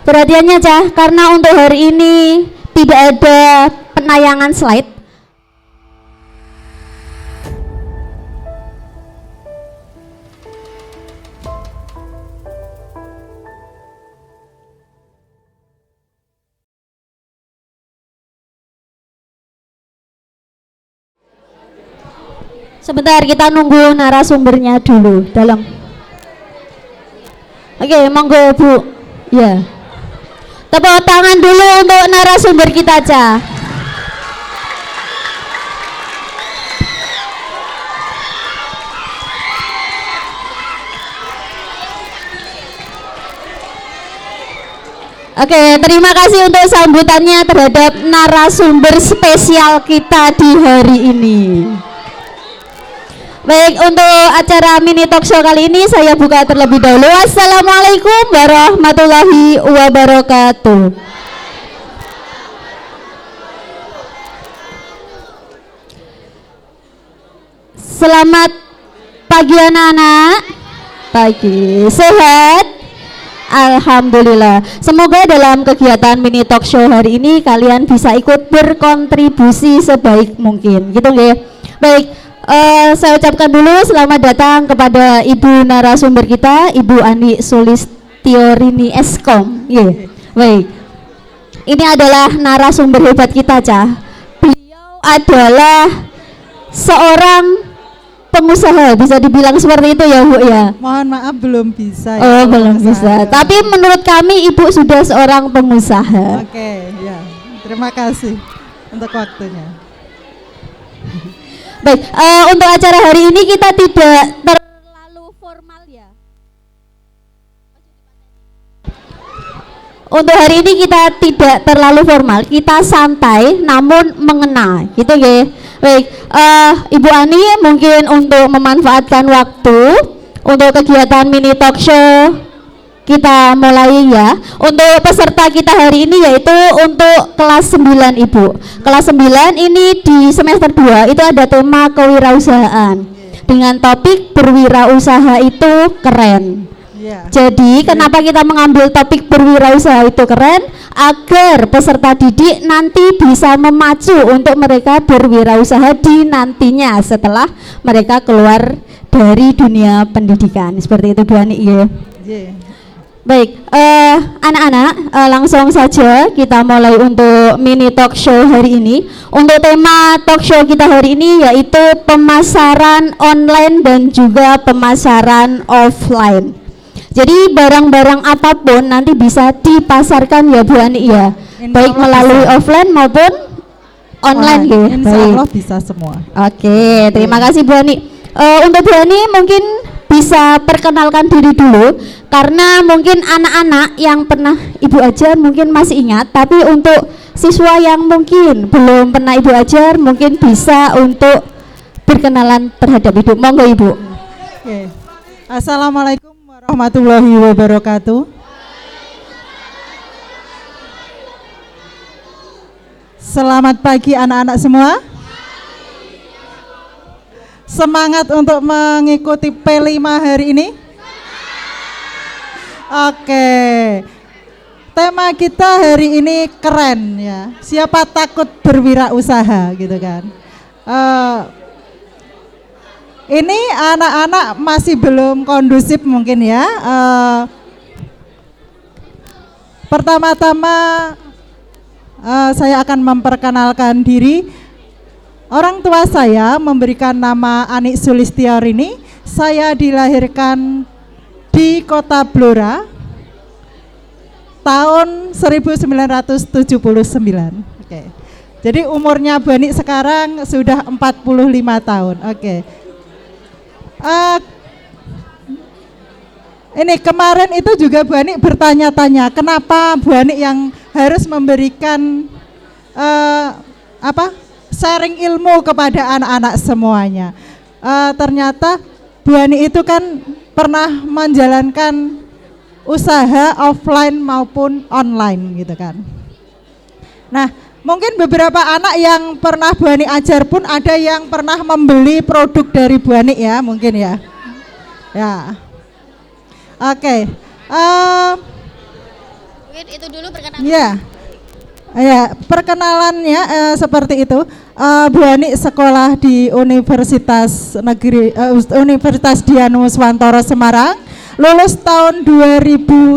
Perhatiannya Cah, karena untuk hari ini tidak ada penayangan slide. Sebentar, kita nunggu narasumbernya dulu dalam. Oke, monggo Bu. Ya. Tepuk tangan dulu untuk narasumber kita, Cah. Oke, terima kasih untuk sambutannya terhadap narasumber spesial kita di hari ini. Baik, untuk acara mini talk show kali ini saya buka terlebih dahulu. Assalamualaikum warahmatullahi wabarakatuh. Selamat pagi anak-anak. Pagi, sehat? Alhamdulillah. Semoga dalam kegiatan mini talk show hari ini kalian bisa ikut berkontribusi sebaik mungkin. Gitu nggih? Baik. Saya ucapkan dulu selamat datang kepada Ibu narasumber kita, Ibu Ani Sulistiorini Eskom. Yeah. Baik. Ini adalah narasumber hebat kita, Cah. Beliau adalah seorang pengusaha, bisa dibilang seperti itu ya, Bu ya. Mohon maaf belum bisa. Oh, belum bisa. Tapi menurut kami Ibu sudah seorang pengusaha. Oke, ya. Terima kasih untuk waktunya. Baik, untuk acara hari ini kita tidak terlalu formal ya. Untuk hari ini kita tidak terlalu formal, kita santai namun mengena, gitu ya. Baik, Ibu Ani mungkin untuk memanfaatkan waktu untuk kegiatan mini talk show kita mulai ya. Untuk peserta kita hari ini yaitu untuk kelas 9 Ibu. Kelas 9 ini di semester 2 itu ada tema kewirausahaan dengan topik berwirausaha itu keren. Jadi kenapa kita mengambil topik berwirausaha itu keren? Agar peserta didik nanti bisa memacu untuk mereka berwirausaha di nantinya setelah mereka keluar dari dunia pendidikan. Seperti itu Bu Ani ya. Baik, anak-anak, langsung saja kita mulai untuk mini talk show hari ini. Untuk tema talk show kita hari ini yaitu pemasaran online dan juga pemasaran offline. Jadi barang-barang apapun nanti bisa dipasarkan ya Bu Ani ya, baik melalui offline maupun online ya. Insya Allah bisa semua. Oke, terima kasih Bu Ani. Untuk Bu Ani mungkin bisa perkenalkan diri dulu, karena mungkin anak-anak yang pernah Ibu ajar mungkin masih ingat, tapi untuk siswa yang mungkin belum pernah Ibu ajar mungkin bisa untuk berkenalan terhadap Ibu. Monggo Ibu. Oke. Assalamualaikum warahmatullahi wabarakatuh. Selamat pagi anak-anak semua. Semangat untuk mengikuti P5 hari ini. Oke. Tema kita hari ini keren ya. Siapa takut berwirausaha gitu kan. Ini anak-anak masih belum kondusif mungkin ya. Pertama-tama saya akan memperkenalkan diri. Orang tua saya memberikan nama Ani Sulistiorini. Saya dilahirkan di Kota Blora tahun 1979. Oke. Jadi umurnya Bu Ani sekarang sudah 45 tahun. Oke. Ini kemarin itu juga Bu Ani bertanya-tanya kenapa Bu Ani yang harus memberikan sharing ilmu kepada anak-anak semuanya. Ternyata Bu Ani itu kan pernah menjalankan usaha offline maupun online gitu kan. Nah, mungkin beberapa anak yang pernah Bu Ani ajar pun ada yang pernah membeli produk dari Bu Ani ya, mungkin ya. Ya. Oke. Mungkin itu dulu perkenalan. Ya, ya perkenalannya seperti itu. Bu Ani sekolah di Universitas Negeri Universitas Dianuswantoro Semarang, lulus tahun 2001.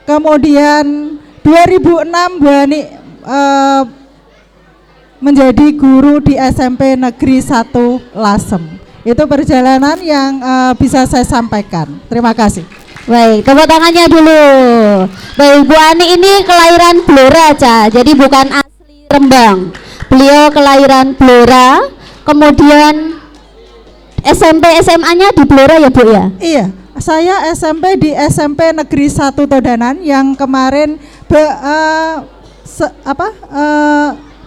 Kemudian 2006 Bu Ani menjadi guru di SMP Negeri 1 Lasem. Itu perjalanan yang bisa saya sampaikan. Terima kasih. Baik, tepuk tangannya dulu. Baik, Bu Ani ini kelahiran Blora, Ca. Jadi bukan asli Rembang. Beliau kelahiran Blora, kemudian SMP SMA-nya di Blora ya, Bu ya? Iya, saya SMP di SMP Negeri 1 Todanan yang kemarin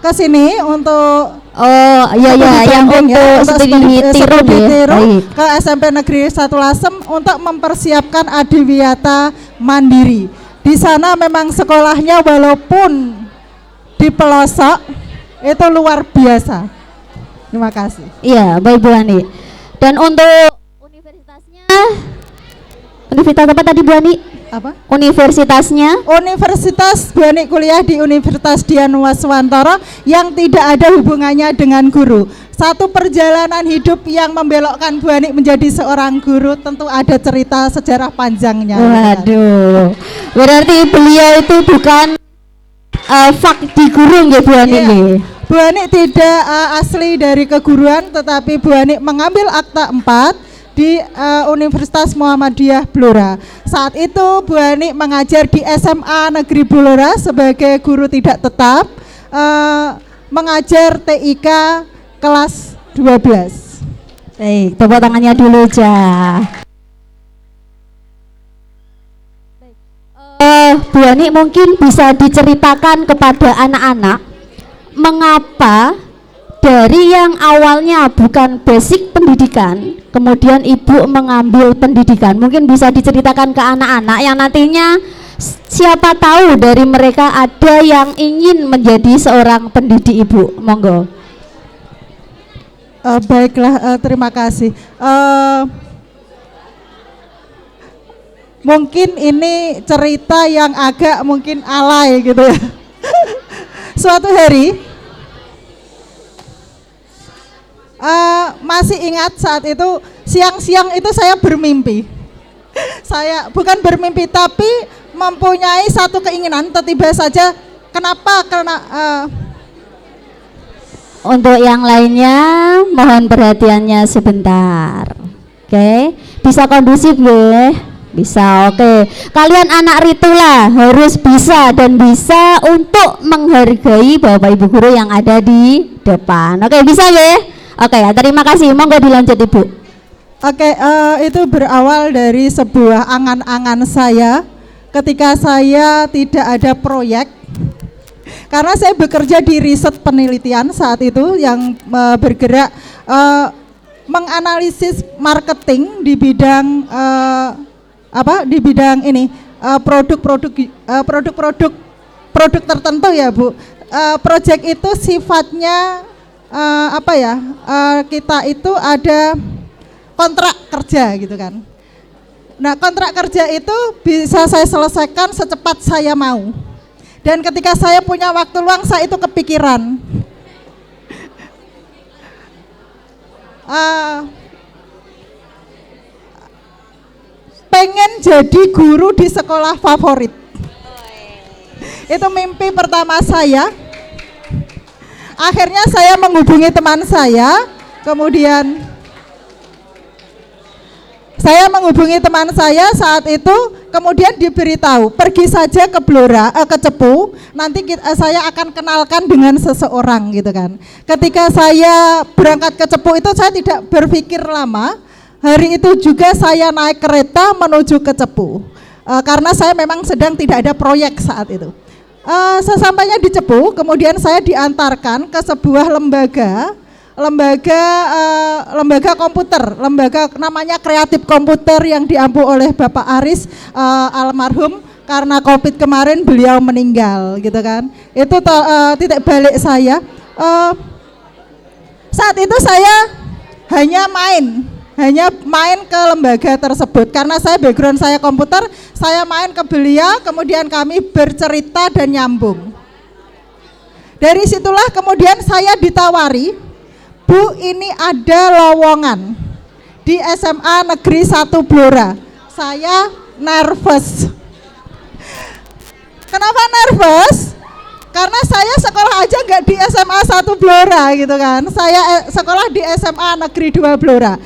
ke sini untuk iya yang untuk studi Tirun ya. Baik. Ke SMP Negeri 1 Lasem untuk mempersiapkan adiwiyata mandiri. Di sana memang sekolahnya walaupun di pelosok itu luar biasa. Terima kasih. Iya, baik Bu Ani. Dan untuk universitasnya, universitas apa tadi Bu Ani? Apa? Universitasnya? Universitas Bu Ani kuliah di Universitas Dianuswantoro yang tidak ada hubungannya dengan guru. Satu perjalanan hidup yang membelokkan Bu Ani menjadi seorang guru, tentu ada cerita sejarah panjangnya. Waduh, berarti beliau itu bukan fakti guru ya Bu Ani? Iya. Bu Ani tidak asli dari keguruan, tetapi Bu Ani mengambil akta 4 di Universitas Muhammadiyah Blora. Saat itu Bu Ani mengajar di SMA Negeri Blora sebagai guru tidak tetap, mengajar TIK kelas 12. Baik, tepuk tangannya dulu Ja. Bu Ani mungkin bisa diceritakan kepada anak-anak mengapa dari yang awalnya bukan basic pendidikan, kemudian ibu mengambil pendidikan. Mungkin bisa diceritakan ke anak-anak yang nantinya siapa tahu dari mereka ada yang ingin menjadi seorang pendidik, Ibu. Monggo. Baiklah, terima kasih. Mungkin ini cerita yang agak mungkin alay gitu ya. Suatu hari masih ingat saat itu siang-siang itu saya bermimpi. Saya bukan bermimpi tapi mempunyai satu keinginan, tiba-tiba saja. Kenapa? Karena untuk yang lainnya mohon perhatiannya sebentar. Oke, bisa kondusif ya? Bisa, oke. Kalian anak Ritula harus bisa dan bisa untuk menghargai Bapak Ibu guru yang ada di depan. Oke, bisa ya? Oke ya, terima kasih. Monggo dilanjut Ibu. Oke, itu berawal dari sebuah angan-angan saya ketika saya tidak ada proyek. Karena saya bekerja di riset penelitian saat itu yang bergerak menganalisis marketing di bidang di bidang ini produk tertentu ya Bu. Proyek itu sifatnya kita itu ada kontrak kerja gitu kan. Nah, kontrak kerja itu bisa saya selesaikan secepat saya mau. Dan ketika saya punya waktu luang, saya itu kepikiran pengen jadi guru di sekolah favorit. Itu mimpi pertama saya. Akhirnya saya menghubungi teman saya, kemudian saya menghubungi teman saya saat itu, kemudian diberitahu pergi saja ke Blora, ke Cepu, nanti saya akan kenalkan dengan seseorang gitu kan. Ketika saya berangkat ke Cepu itu saya tidak berpikir lama, hari itu juga saya naik kereta menuju ke Cepu, karena saya memang sedang tidak ada proyek saat itu. Sesampainya di Cepu, kemudian saya diantarkan ke sebuah lembaga komputer, lembaga namanya Kreatif Komputer yang diampu oleh Bapak Aris almarhum, karena Covid kemarin beliau meninggal gitu kan. Itu titik balik saya. Saat itu saya hanya main hanya main ke lembaga tersebut. Karena saya background saya komputer, saya main ke beliau, kemudian kami bercerita dan nyambung. Dari situlah kemudian saya ditawari, Bu, ini ada lowongan di SMA Negeri 1 Blora. Saya nervous. Kenapa nervous? Karena saya sekolah aja nggak di SMA 1 Blora gitu kan. Saya sekolah di SMA Negeri 2 Blora.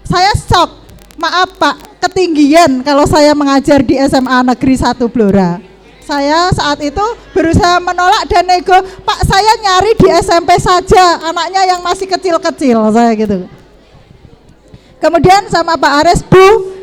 Saya shock, maaf Pak, ketinggian kalau saya mengajar di SMA Negeri 1 Blora. Saya saat itu berusaha menolak dan nego, Pak saya nyari di SMP saja, anaknya yang masih kecil-kecil, saya gitu. Kemudian sama Pak Ares, Bu,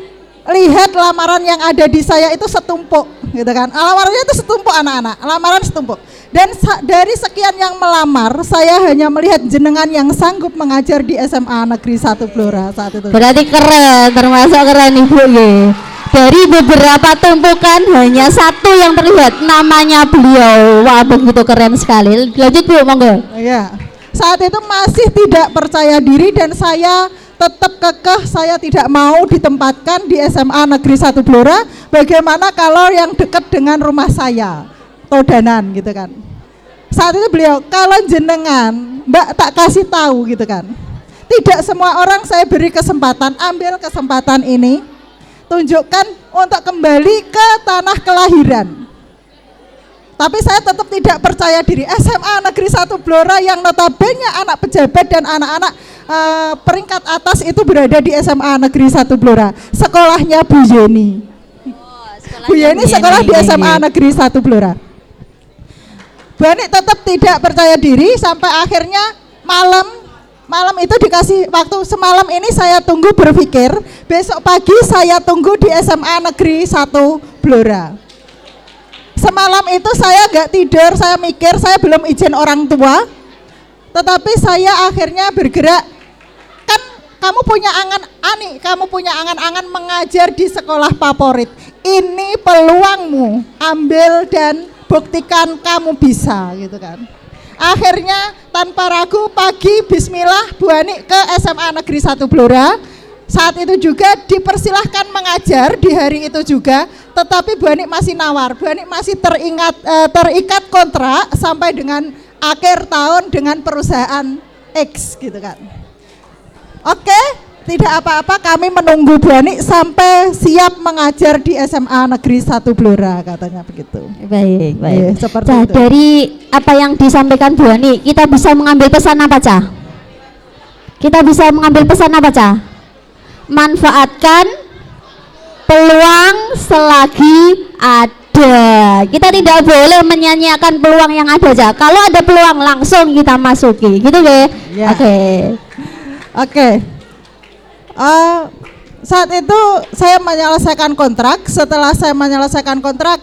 lihat lamaran yang ada di saya itu setumpuk, gitu kan. Lamarannya itu setumpuk anak-anak, lamaran setumpuk. Dan dari sekian yang melamar, saya hanya melihat jenengan yang sanggup mengajar di SMA Negeri 1 Blora saat itu. Berarti keren, termasuk keren Ibu ya. Dari beberapa tumpukan hanya satu yang terlihat, namanya beliau. Wah, begitu keren sekali. Lanjut Bu, monggo. Ya, saat itu masih tidak percaya diri dan saya tetap kekeh, saya tidak mau ditempatkan di SMA Negeri 1 Blora. Bagaimana kalau yang dekat dengan rumah saya, Todanan gitu kan. Saat itu beliau, kalau jenengan Mbak tak kasih tahu gitu kan, tidak semua orang saya beri kesempatan, ambil kesempatan ini, tunjukkan untuk kembali ke tanah kelahiran. Tapi saya tetap tidak percaya diri. SMA Negeri 1 Blora yang notabene anak pejabat dan anak-anak peringkat atas itu berada di SMA Negeri 1 Blora. Sekolahnya Bu Yeni. Bu Yeni sekolah di SMA Negeri 1 Blora. Bu Yeni tetap tidak percaya diri sampai akhirnya malam itu dikasih waktu, semalam ini saya tunggu berpikir, besok pagi saya tunggu di SMA Negeri 1 Blora. Semalam itu saya gak tidur, saya mikir, saya belum izin orang tua, tetapi saya akhirnya bergerak. Kan kamu punya kamu punya angan-angan mengajar di sekolah favorit. Ini peluangmu, ambil dan buktikan kamu bisa gitu kan. Akhirnya tanpa ragu pagi bismillah Bu Ani ke SMA Negeri 1 Blora. Saat itu juga dipersilahkan mengajar di hari itu juga, tetapi Bu Ani masih nawar. Bu Ani masih terikat kontrak sampai dengan akhir tahun dengan perusahaan X gitu kan. Oke, tidak apa-apa, kami menunggu Bu Ani sampai siap mengajar di SMA Negeri 1 Blora, katanya begitu. Baik. Seperti Nah, itu. dari apa yang disampaikan Bu Ani, kita bisa mengambil pesan apa, Cah? Kita bisa mengambil pesan apa, Cah? Manfaatkan peluang selagi ada. Kita tidak boleh menyanyiakan peluang yang ada, Cah. Kalau ada peluang langsung kita masuki, gitu ya? Ya. Oke. Saat itu saya menyelesaikan kontrak. Setelah saya menyelesaikan kontrak,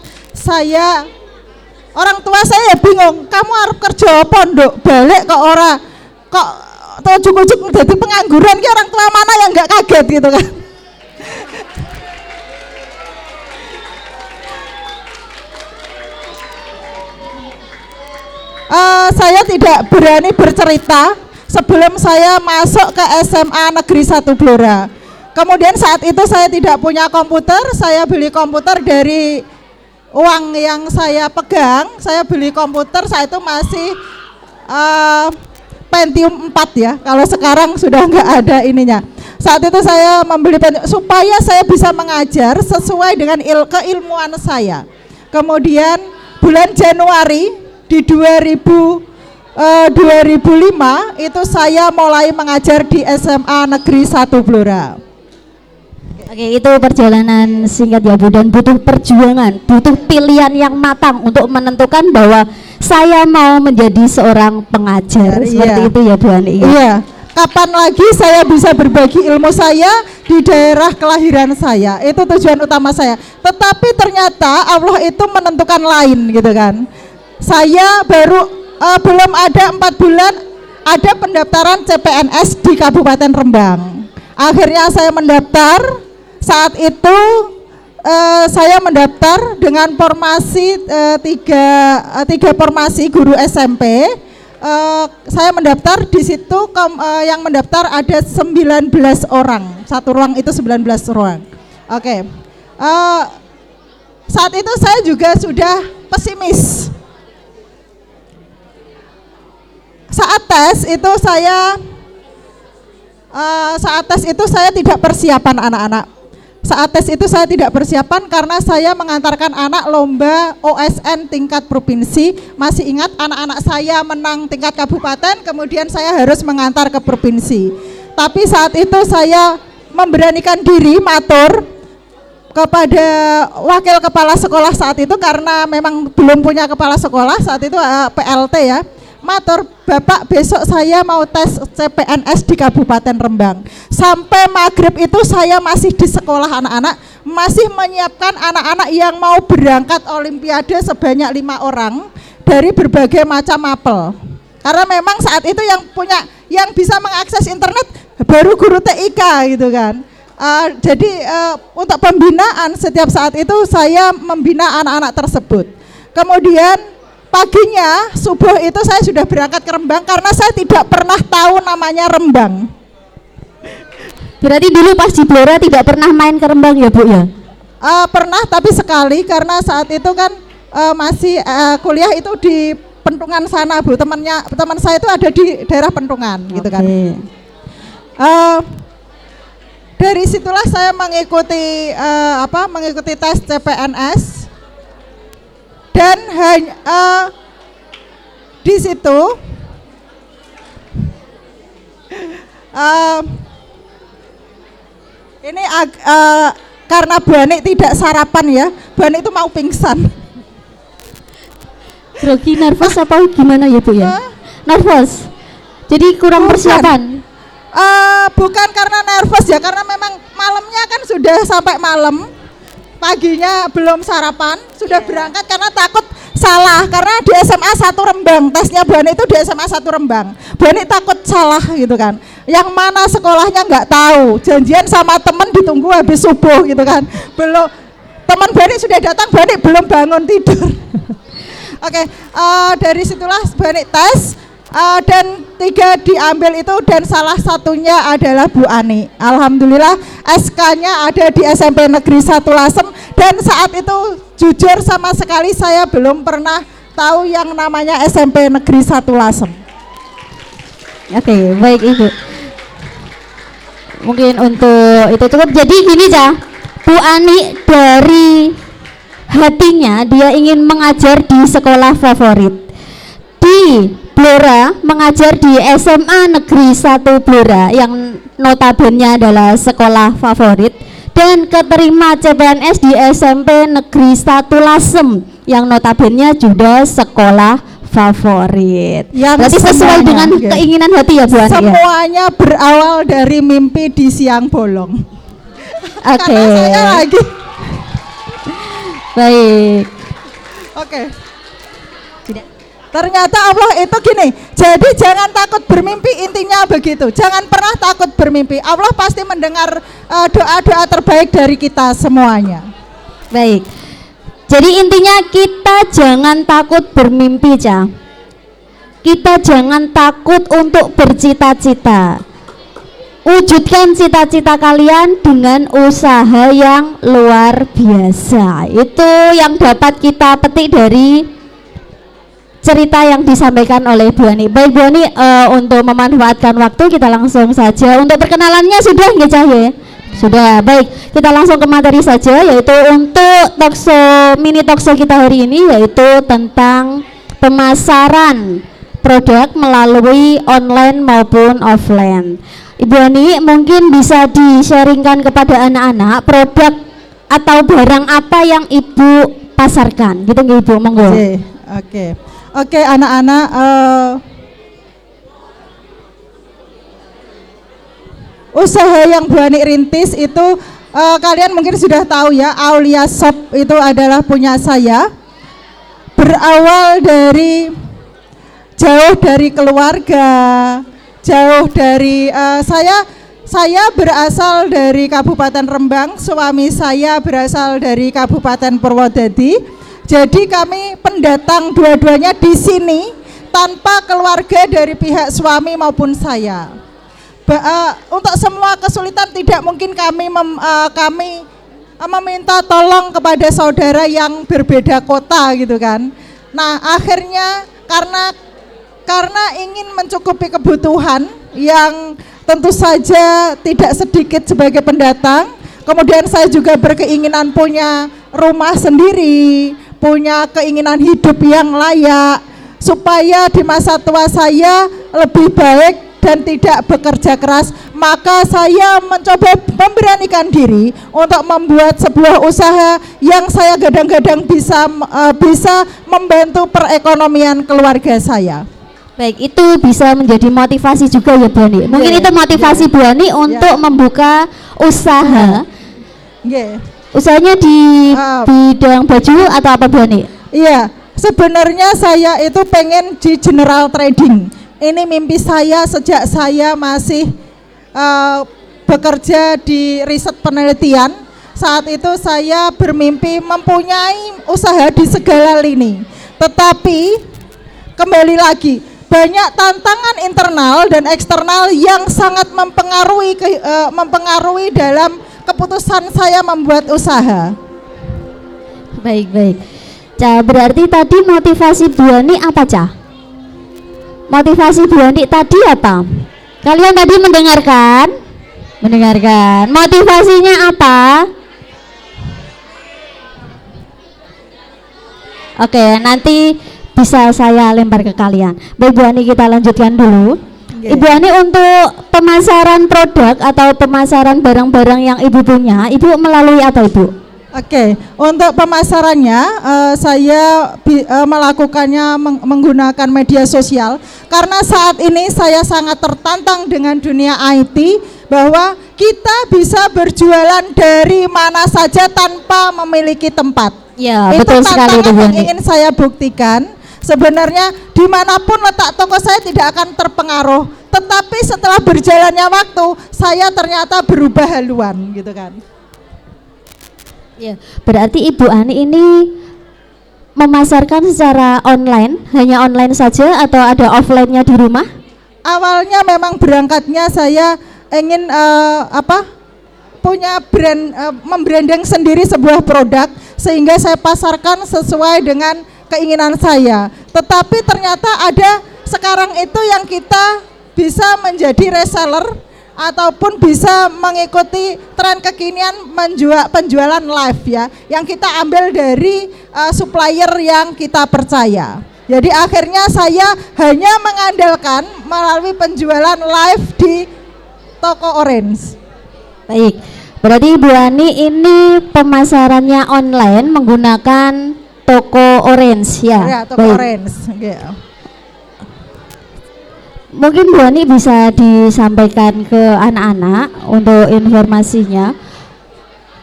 orang tua saya bingung, kamu harus kerja pondok balik kok ora, kok ujug-ujug jadi pengangguran, ki orang tua mana yang nggak kaget gitu kan. Saya tidak berani bercerita sebelum saya masuk ke SMA Negeri 1 Blora. Kemudian saat itu saya tidak punya komputer, saya beli komputer dari uang yang saya pegang. Saya beli komputer saat itu masih Pentium 4 ya, kalau sekarang sudah nggak ada ininya. Saat itu saya membeli Pentium supaya saya bisa mengajar sesuai dengan keilmuan saya. Kemudian bulan Januari di 2005 itu saya mulai mengajar di SMA Negeri 1 Blora. Oke, itu perjalanan singkat ya Bu, dan butuh perjuangan, butuh pilihan yang matang untuk menentukan bahwa saya mau menjadi seorang pengajar. Seperti itu ya Bu Ani. Iya. Kapan lagi saya bisa berbagi ilmu saya di daerah kelahiran saya? Itu tujuan utama saya. Tetapi ternyata Allah itu menentukan lain gitu kan. Saya baru belum ada 4 bulan ada pendaftaran CPNS di Kabupaten Rembang. Akhirnya saya mendaftar. Saat itu saya mendaftar dengan formasi tiga formasi guru SMP. saya mendaftar di situ yang mendaftar ada 19 orang. Satu ruang itu 19 ruang. Oke. Saat itu saya juga sudah pesimis. Saat tes itu saya tidak persiapan anak-anak. Saat tes itu saya tidak persiapan karena saya mengantarkan anak lomba OSN tingkat provinsi. Masih ingat anak-anak saya menang tingkat kabupaten, kemudian saya harus mengantar ke provinsi. Tapi saat itu saya memberanikan diri matur kepada wakil kepala sekolah saat itu karena memang belum punya kepala sekolah saat itu PLT ya. Matur, Bapak besok saya mau tes CPNS di Kabupaten Rembang. Sampai maghrib itu saya masih di sekolah anak-anak, masih menyiapkan anak-anak yang mau berangkat olimpiade sebanyak 5 orang dari berbagai macam mapel. Karena memang saat itu yang bisa mengakses internet baru guru TIK gitu kan. Jadi untuk pembinaan setiap saat itu saya membina anak-anak tersebut. Kemudian paginya subuh itu saya sudah berangkat ke Rembang karena saya tidak pernah tahu namanya Rembang. Berarti dulu pas di Blora tidak pernah main ke Rembang ya Bu ya? Pernah tapi sekali karena saat itu kan masih kuliah itu di Pentungan sana Bu. Teman saya itu ada di daerah Pentungan gitu kan. Dari situlah saya mengikuti mengikuti tes CPNS. Dan di situ ini karena Bu Ani tidak sarapan ya, Bu Ani itu mau pingsan. Grogi, nervous apa gimana ya Bu ya? Nervous. Jadi kurang persiapan. Bukan karena nervous ya, karena memang malamnya kan sudah sampai malam. Paginya belum sarapan, sudah berangkat karena takut salah. Karena di SMA 1 Rembang, tesnya Bu Ani itu di SMA 1 Rembang. Bu Ani takut salah gitu kan. Yang mana sekolahnya nggak tahu. Janjian sama temen ditunggu habis subuh gitu kan. Belum, teman Bu Ani sudah datang, Bu Ani belum bangun tidur. Oke, dari situlah Bu Ani tes. Dan 3 diambil itu dan salah satunya adalah Bu Ani. Alhamdulillah SK-nya ada di SMP Negeri 1 Lasem dan saat itu jujur sama sekali saya belum pernah tahu yang namanya SMP Negeri 1 Lasem. Oke, baik Ibu. Mungkin untuk itu cukup. Jadi gini ya, Bu Ani dari hatinya dia ingin mengajar di sekolah favorit. Di Blora mengajar di SMA Negeri 1 Blora yang notabene adalah sekolah favorit dan keterima CPNS di SMP Negeri 1 Lasem yang notabene juga sekolah favorit. Berarti sesuai dengan keinginan hati ya Bu Ani. Semuanya berawal dari mimpi di siang bolong. Oke. Karena saya lagi. Baik. Oke. Ternyata Allah itu gini, jadi jangan takut bermimpi, intinya begitu. Jangan pernah takut bermimpi. Allah pasti mendengar doa-doa terbaik dari kita semuanya. Baik. Jadi intinya kita jangan takut bermimpi, Ca. Kita jangan takut untuk bercita-cita. Wujudkan cita-cita kalian dengan usaha yang luar biasa. Itu yang dapat kita petik dari cerita yang disampaikan oleh Bu Ani. Baik Bu Ani, untuk memanfaatkan waktu kita langsung saja. Untuk perkenalannya sudah nggak Cah ya? Sudah. Baik, kita langsung ke materi saja, yaitu untuk mini talkshow kita hari ini, yaitu tentang pemasaran produk melalui online maupun offline. Ibu Ani mungkin bisa di-sharingkan kepada anak-anak produk atau barang apa yang Ibu pasarkan, gitu nggak Ibu? Monggo. Oke, anak-anak, usaha yang Bu Ani rintis itu kalian mungkin sudah tahu ya, Aulia Shop itu adalah punya saya. Berawal dari jauh dari keluarga, jauh dari saya berasal dari Kabupaten Rembang, suami saya berasal dari Kabupaten Purwodadi. Jadi kami pendatang dua-duanya di sini tanpa keluarga dari pihak suami maupun saya. Untuk semua kesulitan tidak mungkin kami meminta tolong kepada saudara yang berbeda kota gitu kan. Nah akhirnya karena ingin mencukupi kebutuhan yang tentu saja tidak sedikit sebagai pendatang, kemudian saya juga berkeinginan punya rumah sendiri, punya keinginan hidup yang layak, supaya di masa tua saya lebih baik dan tidak bekerja keras, maka saya mencoba memberanikan diri untuk membuat sebuah usaha yang saya gadang-gadang bisa membantu perekonomian keluarga saya. Baik, itu bisa menjadi motivasi juga ya Bu Ani. Mungkin itu motivasi Bu Ani untuk membuka usaha. Usahanya di bidang baju atau apa Bu Ani? Iya, sebenarnya saya itu pengen di general trading. Ini mimpi saya sejak saya masih bekerja di riset penelitian. Saat itu saya bermimpi mempunyai usaha di segala lini. Tetapi kembali lagi, banyak tantangan internal dan eksternal yang sangat mempengaruhi dalam keputusan saya membuat usaha. Baik. Cah, berarti tadi motivasi Bu Ani apa, Cah? Motivasi Bu Ani tadi apa? Kalian tadi mendengarkan? Motivasinya apa? Oke, nanti bisa saya lempar ke kalian. Baik Bu Ani, kita lanjutkan dulu. Ibu Ani, untuk pemasaran produk atau pemasaran barang-barang yang Ibu punya, Ibu melalui apa Ibu? Oke, untuk pemasarannya saya melakukannya menggunakan media sosial, karena saat ini saya sangat tertantang dengan dunia IT, bahwa kita bisa berjualan dari mana saja tanpa memiliki tempat. Ya, itu betul sekali itu Bu yang Ani. ingin saya buktikan. Sebenarnya dimanapun letak toko saya tidak akan terpengaruh, tetapi setelah berjalannya waktu saya ternyata berubah haluan gitu kan. Ya, berarti Ibu Ani ini memasarkan secara online, hanya online saja atau ada offline-nya di rumah? Awalnya memang berangkatnya saya ingin punya brand, membranding sendiri sebuah produk sehingga saya pasarkan sesuai dengan keinginan saya. Tetapi ternyata ada sekarang itu yang kita bisa menjadi reseller ataupun bisa mengikuti tren kekinian penjualan live ya, yang kita ambil dari supplier yang kita percaya. Jadi akhirnya saya hanya mengandalkan melalui penjualan live di toko Orange. Baik, berarti Ibu Ani ini pemasarannya online menggunakan toko Orange ya? Ya, toko baik. Orange. Yeah. Mungkin Bu Ani bisa disampaikan ke anak-anak untuk informasinya.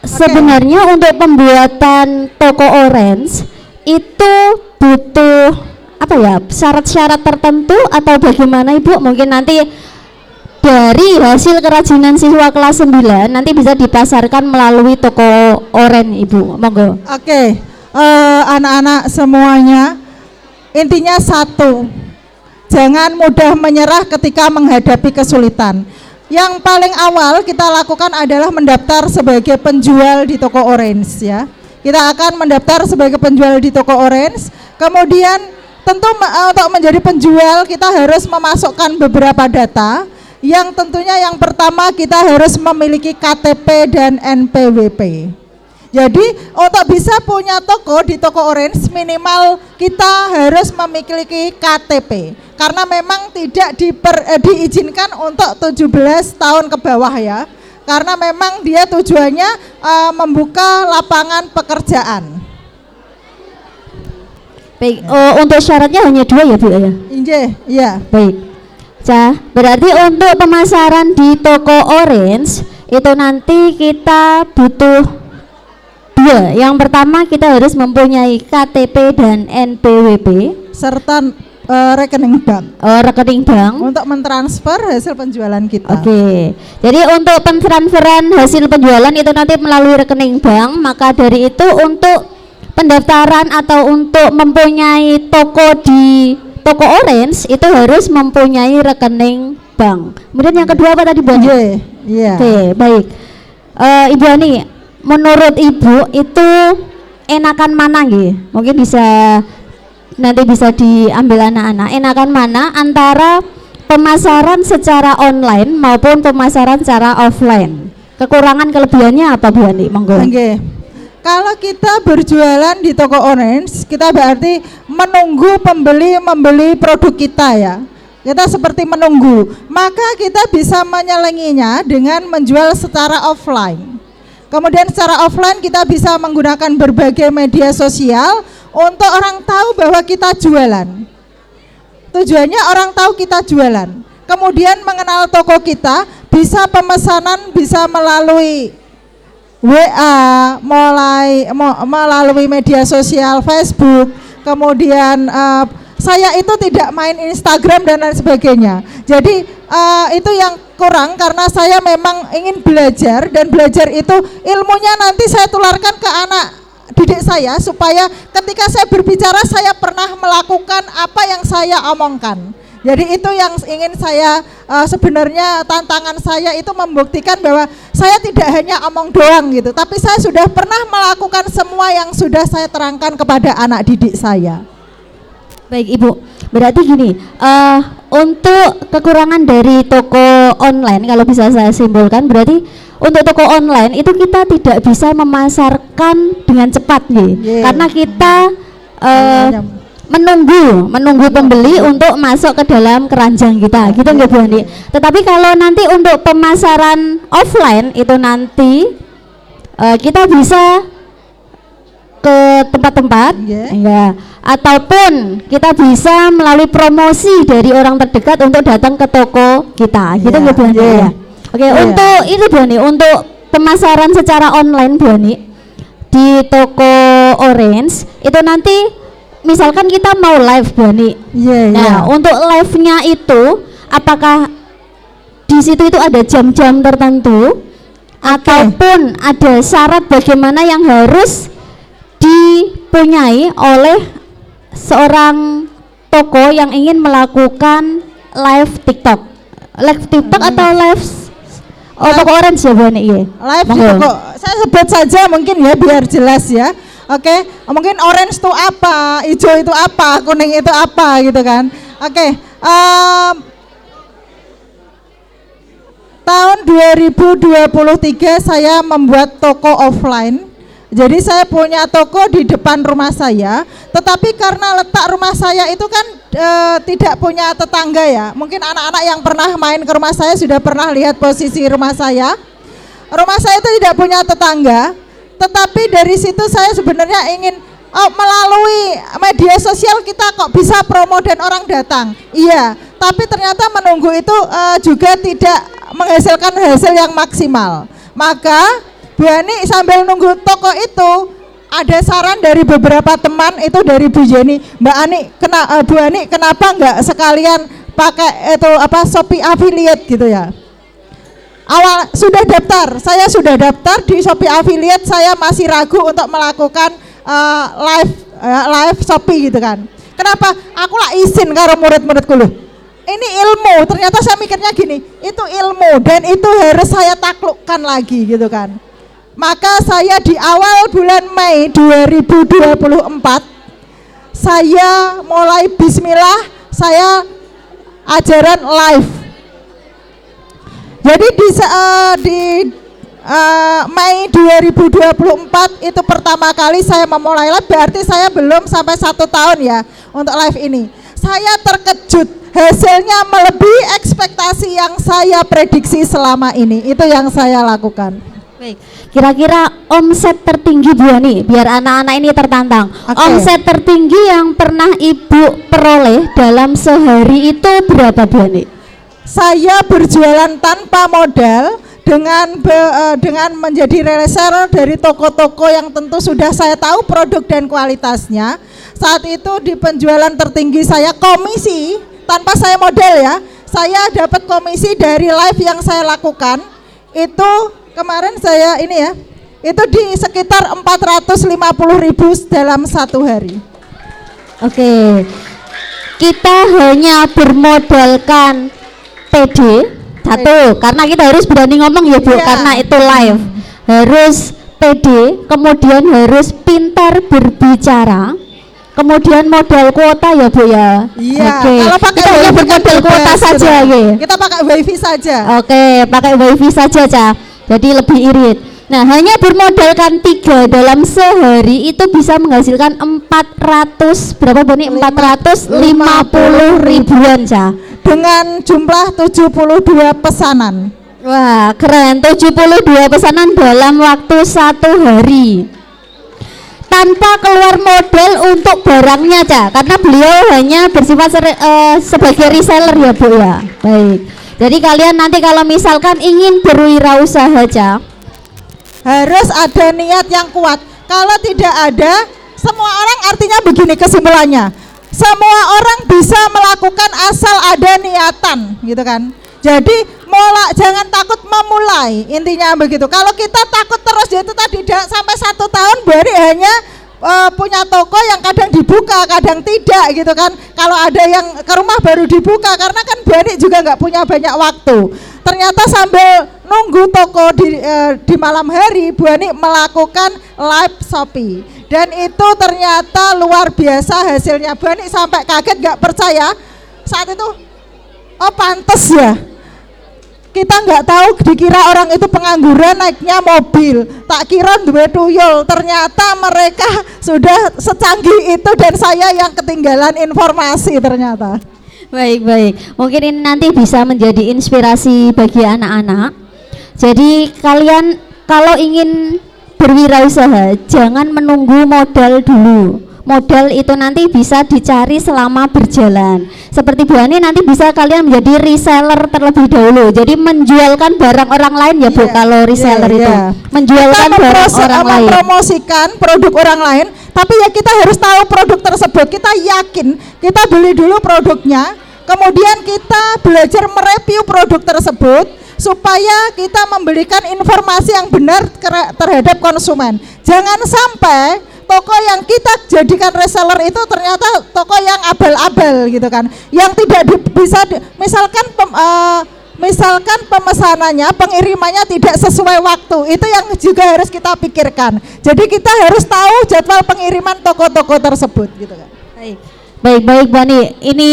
Sebenarnya untuk pembuatan toko Orange itu butuh apa ya, syarat-syarat tertentu atau bagaimana Ibu? Mungkin nanti dari hasil kerajinan siswa kelas 9 nanti bisa dipasarkan melalui toko Orange Ibu. Monggo. Oke, anak-anak semuanya, intinya satu, jangan mudah menyerah ketika menghadapi kesulitan. Yang paling awal kita lakukan adalah mendaftar sebagai penjual di toko Orange ya. Kita akan mendaftar sebagai penjual di toko Orange. Kemudian tentu untuk menjadi penjual kita harus memasukkan beberapa data. Yang tentunya yang pertama kita harus memiliki KTP dan NPWP. Jadi untuk bisa punya toko di toko Orange minimal kita harus memiliki KTP. Karena memang tidak diizinkan untuk 17 tahun ke bawah ya. Karena memang dia tujuannya membuka lapangan pekerjaan. Baik, untuk syaratnya hanya 2 ya Bu ya? Iya. Baik. Cah, berarti untuk pemasaran di toko Orange itu nanti kita butuh 2. Yang pertama kita harus mempunyai KTP dan NPWP serta rekening bank. Rekening bank untuk mentransfer hasil penjualan kita. Oke. Jadi untuk pentransferan hasil penjualan itu nanti melalui rekening bank. Maka dari itu untuk pendaftaran atau untuk mempunyai toko di toko orange itu harus mempunyai rekening bank. Kemudian yang kedua apa tadi Bu Ani? Iya. Oke, baik. Ibu Ani, menurut Ibu itu enakan mana nggih? Mungkin nanti bisa diambil anak-anak. Enakan mana antara pemasaran secara online maupun pemasaran secara offline? Kekurangan kelebihannya apa Bu Ani? Monggo. Oke. Kalau kita berjualan di toko orange, kita berarti menunggu pembeli membeli produk kita ya. Kita seperti menunggu. Maka kita bisa menyelenginya dengan menjual secara offline. Kemudian secara offline kita bisa menggunakan berbagai media sosial untuk orang tahu bahwa kita jualan. Tujuannya orang tahu kita jualan. Kemudian mengenal toko kita, bisa pemesanan bisa melalui WA, melalui media sosial Facebook. Kemudian saya itu tidak main Instagram dan lain sebagainya. Jadi itu yang kurang karena saya memang ingin belajar, dan belajar itu ilmunya nanti saya tularkan ke anak didik saya supaya ketika saya berbicara saya pernah melakukan apa yang saya omongkan. Jadi itu yang ingin saya sebenarnya tantangan saya itu membuktikan bahwa saya tidak hanya omong doang gitu, tapi saya sudah pernah melakukan semua yang sudah saya terangkan kepada anak didik saya. Baik Ibu, berarti gini, untuk kekurangan dari toko online kalau bisa saya simpulkan, berarti untuk toko online itu kita tidak bisa memasarkan dengan cepat nih, karena kita menunggu pembeli untuk masuk ke dalam keranjang kita, gitu nggak Bu Andi? Tetapi kalau nanti untuk pemasaran offline itu nanti kita bisa ke tempat-tempat, ya, ataupun kita bisa melalui promosi dari orang terdekat untuk datang ke toko kita, gitu nggak Bu Andi? Ya. Oke, untuk itu Bu Andi, untuk pemasaran secara online Bu Andi di toko Orange itu nanti misalkan kita mau live Bu Ani. Nah, untuk live-nya itu apakah di situ itu ada jam-jam tertentu ataupun ada syarat bagaimana yang harus dipunyai oleh seorang toko yang ingin melakukan live TikTok? Live TikTok atau live toko Orange ya Bu Ani? Iya. Live di toko. Saya sebut saja mungkin ya biar jelas ya. Oke, mungkin orange itu apa, hijau itu apa, kuning itu apa gitu kan. Oke, tahun 2023 saya membuat toko offline. Jadi saya punya toko di depan rumah saya, tetapi karena letak rumah saya itu kan tidak punya tetangga ya. Mungkin anak-anak yang pernah main ke rumah saya sudah pernah lihat posisi rumah saya. Rumah saya itu tidak punya tetangga. Tetapi dari situ saya sebenarnya ingin melalui media sosial kita kok bisa promo dan orang datang. Iya, tapi ternyata menunggu itu juga tidak menghasilkan hasil yang maksimal. Maka Bu Ani sambil nunggu toko itu ada saran dari beberapa teman itu dari Bu Jenny, Mbak Ani, Bu Ani kenapa nggak sekalian pakai itu Shopee affiliate gitu ya. Awal sudah daftar, saya sudah daftar di Shopee affiliate, saya masih ragu untuk melakukan live Shopee gitu kan. Kenapa? Aku lah izin karo murid-muridku loh. Ini ilmu, ternyata saya mikirnya gini, itu ilmu dan itu harus saya taklukkan lagi gitu kan. Maka saya di awal bulan Mei 2024 saya mulai bismillah, saya ajaran live. Jadi di Mei 2024 itu pertama kali saya memulai live, berarti saya belum sampai 1 tahun ya untuk live ini. Saya terkejut, hasilnya melebihi ekspektasi yang saya prediksi selama ini. Itu yang saya lakukan. Baik, kira-kira omset tertinggi Bu Ani, biar anak-anak ini tertantang. Omset tertinggi yang pernah Ibu peroleh dalam sehari itu berapa Bu Ani? Saya berjualan tanpa modal dengan menjadi reseller dari toko-toko yang tentu sudah saya tahu produk dan kualitasnya. Saat itu di penjualan tertinggi saya komisi tanpa saya modal ya. Saya dapat komisi dari live yang saya lakukan. Itu kemarin saya ini ya. Itu di sekitar 450.000 dalam 1 hari. Oke. kita hanya bermodalkan PD satu, karena kita harus berani ngomong ya Bu, Iya. karena itu live. Harus PD, kemudian harus pintar berbicara, kemudian modal kuota ya Bu ya. Iya, Oke. kalau pakai Kita hanya wifi kan bermodal kuota bebas, saja gitu. ya. Kita pakai wifi saja. Oke, pakai wifi saja Ca. Jadi lebih irit. Nah, hanya bermodalkan 3 dalam sehari itu bisa menghasilkan 400 berapa Bu nih? 450 ribuan Ca. Dengan jumlah 72 pesanan. Wah, keren. 72 pesanan dalam waktu 1 hari. Tanpa keluar modal untuk barangnya, Ca. Karena beliau hanya bersifat sebagai reseller ya, Bu ya. Baik. Jadi kalian nanti kalau misalkan ingin berwirausaha, Ca, Harus ada niat yang kuat. Kalau tidak ada, semua orang artinya begini kesimpulannya. Semua orang bisa melakukan asal ada niatan, gitu kan. Jadi jangan takut memulai, intinya begitu. Kalau kita takut terus, yaitu tadi sampai 1 tahun baru hanya punya toko yang kadang dibuka, kadang tidak, gitu kan. Kalau ada yang ke rumah baru dibuka, karena kan Bani juga nggak punya banyak waktu. Ternyata sambil nunggu toko di malam hari, Bani melakukan live Shopee, dan itu ternyata luar biasa hasilnya. Bani sampai kaget, nggak percaya saat itu. Oh pantes ya, kita nggak tahu, dikira orang itu pengangguran naiknya mobil, tak kira duwe tuyul. Ternyata mereka sudah secanggih itu dan saya yang ketinggalan informasi ternyata. baik. Mungkin ini nanti bisa menjadi inspirasi bagi anak-anak. Jadi kalian kalau ingin berwirausaha, jangan menunggu modal dulu. Modal itu nanti bisa dicari selama berjalan. Seperti Bu Ani, nanti bisa kalian menjadi reseller terlebih dahulu. Jadi menjualkan barang orang lain ya Bu, kalau reseller itu. Menjualkan barang orang lain. Mempromosikan produk orang lain, tapi ya kita harus tahu produk tersebut. Kita yakin, kita beli dulu produknya, kemudian kita belajar mereview produk tersebut supaya kita memberikan informasi yang benar terhadap konsumen. Jangan sampai toko yang kita jadikan reseller itu ternyata toko yang abal-abal, gitu kan, yang tidak misalkan pemesanannya, pengirimannya tidak sesuai waktu. Itu yang juga harus kita pikirkan. Jadi kita harus tahu jadwal pengiriman toko-toko tersebut, gitu kan. Baik Bu Ani, ini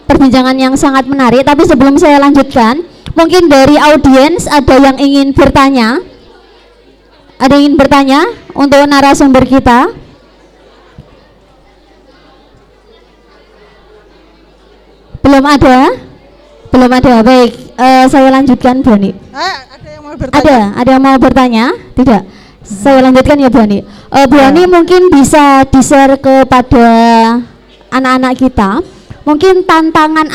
perbincangan yang sangat menarik. Tapi sebelum saya lanjutkan, mungkin dari audiens ada yang ingin bertanya. Ada yang ingin bertanya untuk narasumber kita? Belum ada? Baik, saya lanjutkan Bu Ani. Ada yang mau bertanya? Ada yang mau bertanya? Tidak. Saya lanjutkan ya Bu Ani. Bu Ani mungkin bisa di-share kepada anak-anak kita. Mungkin tantangan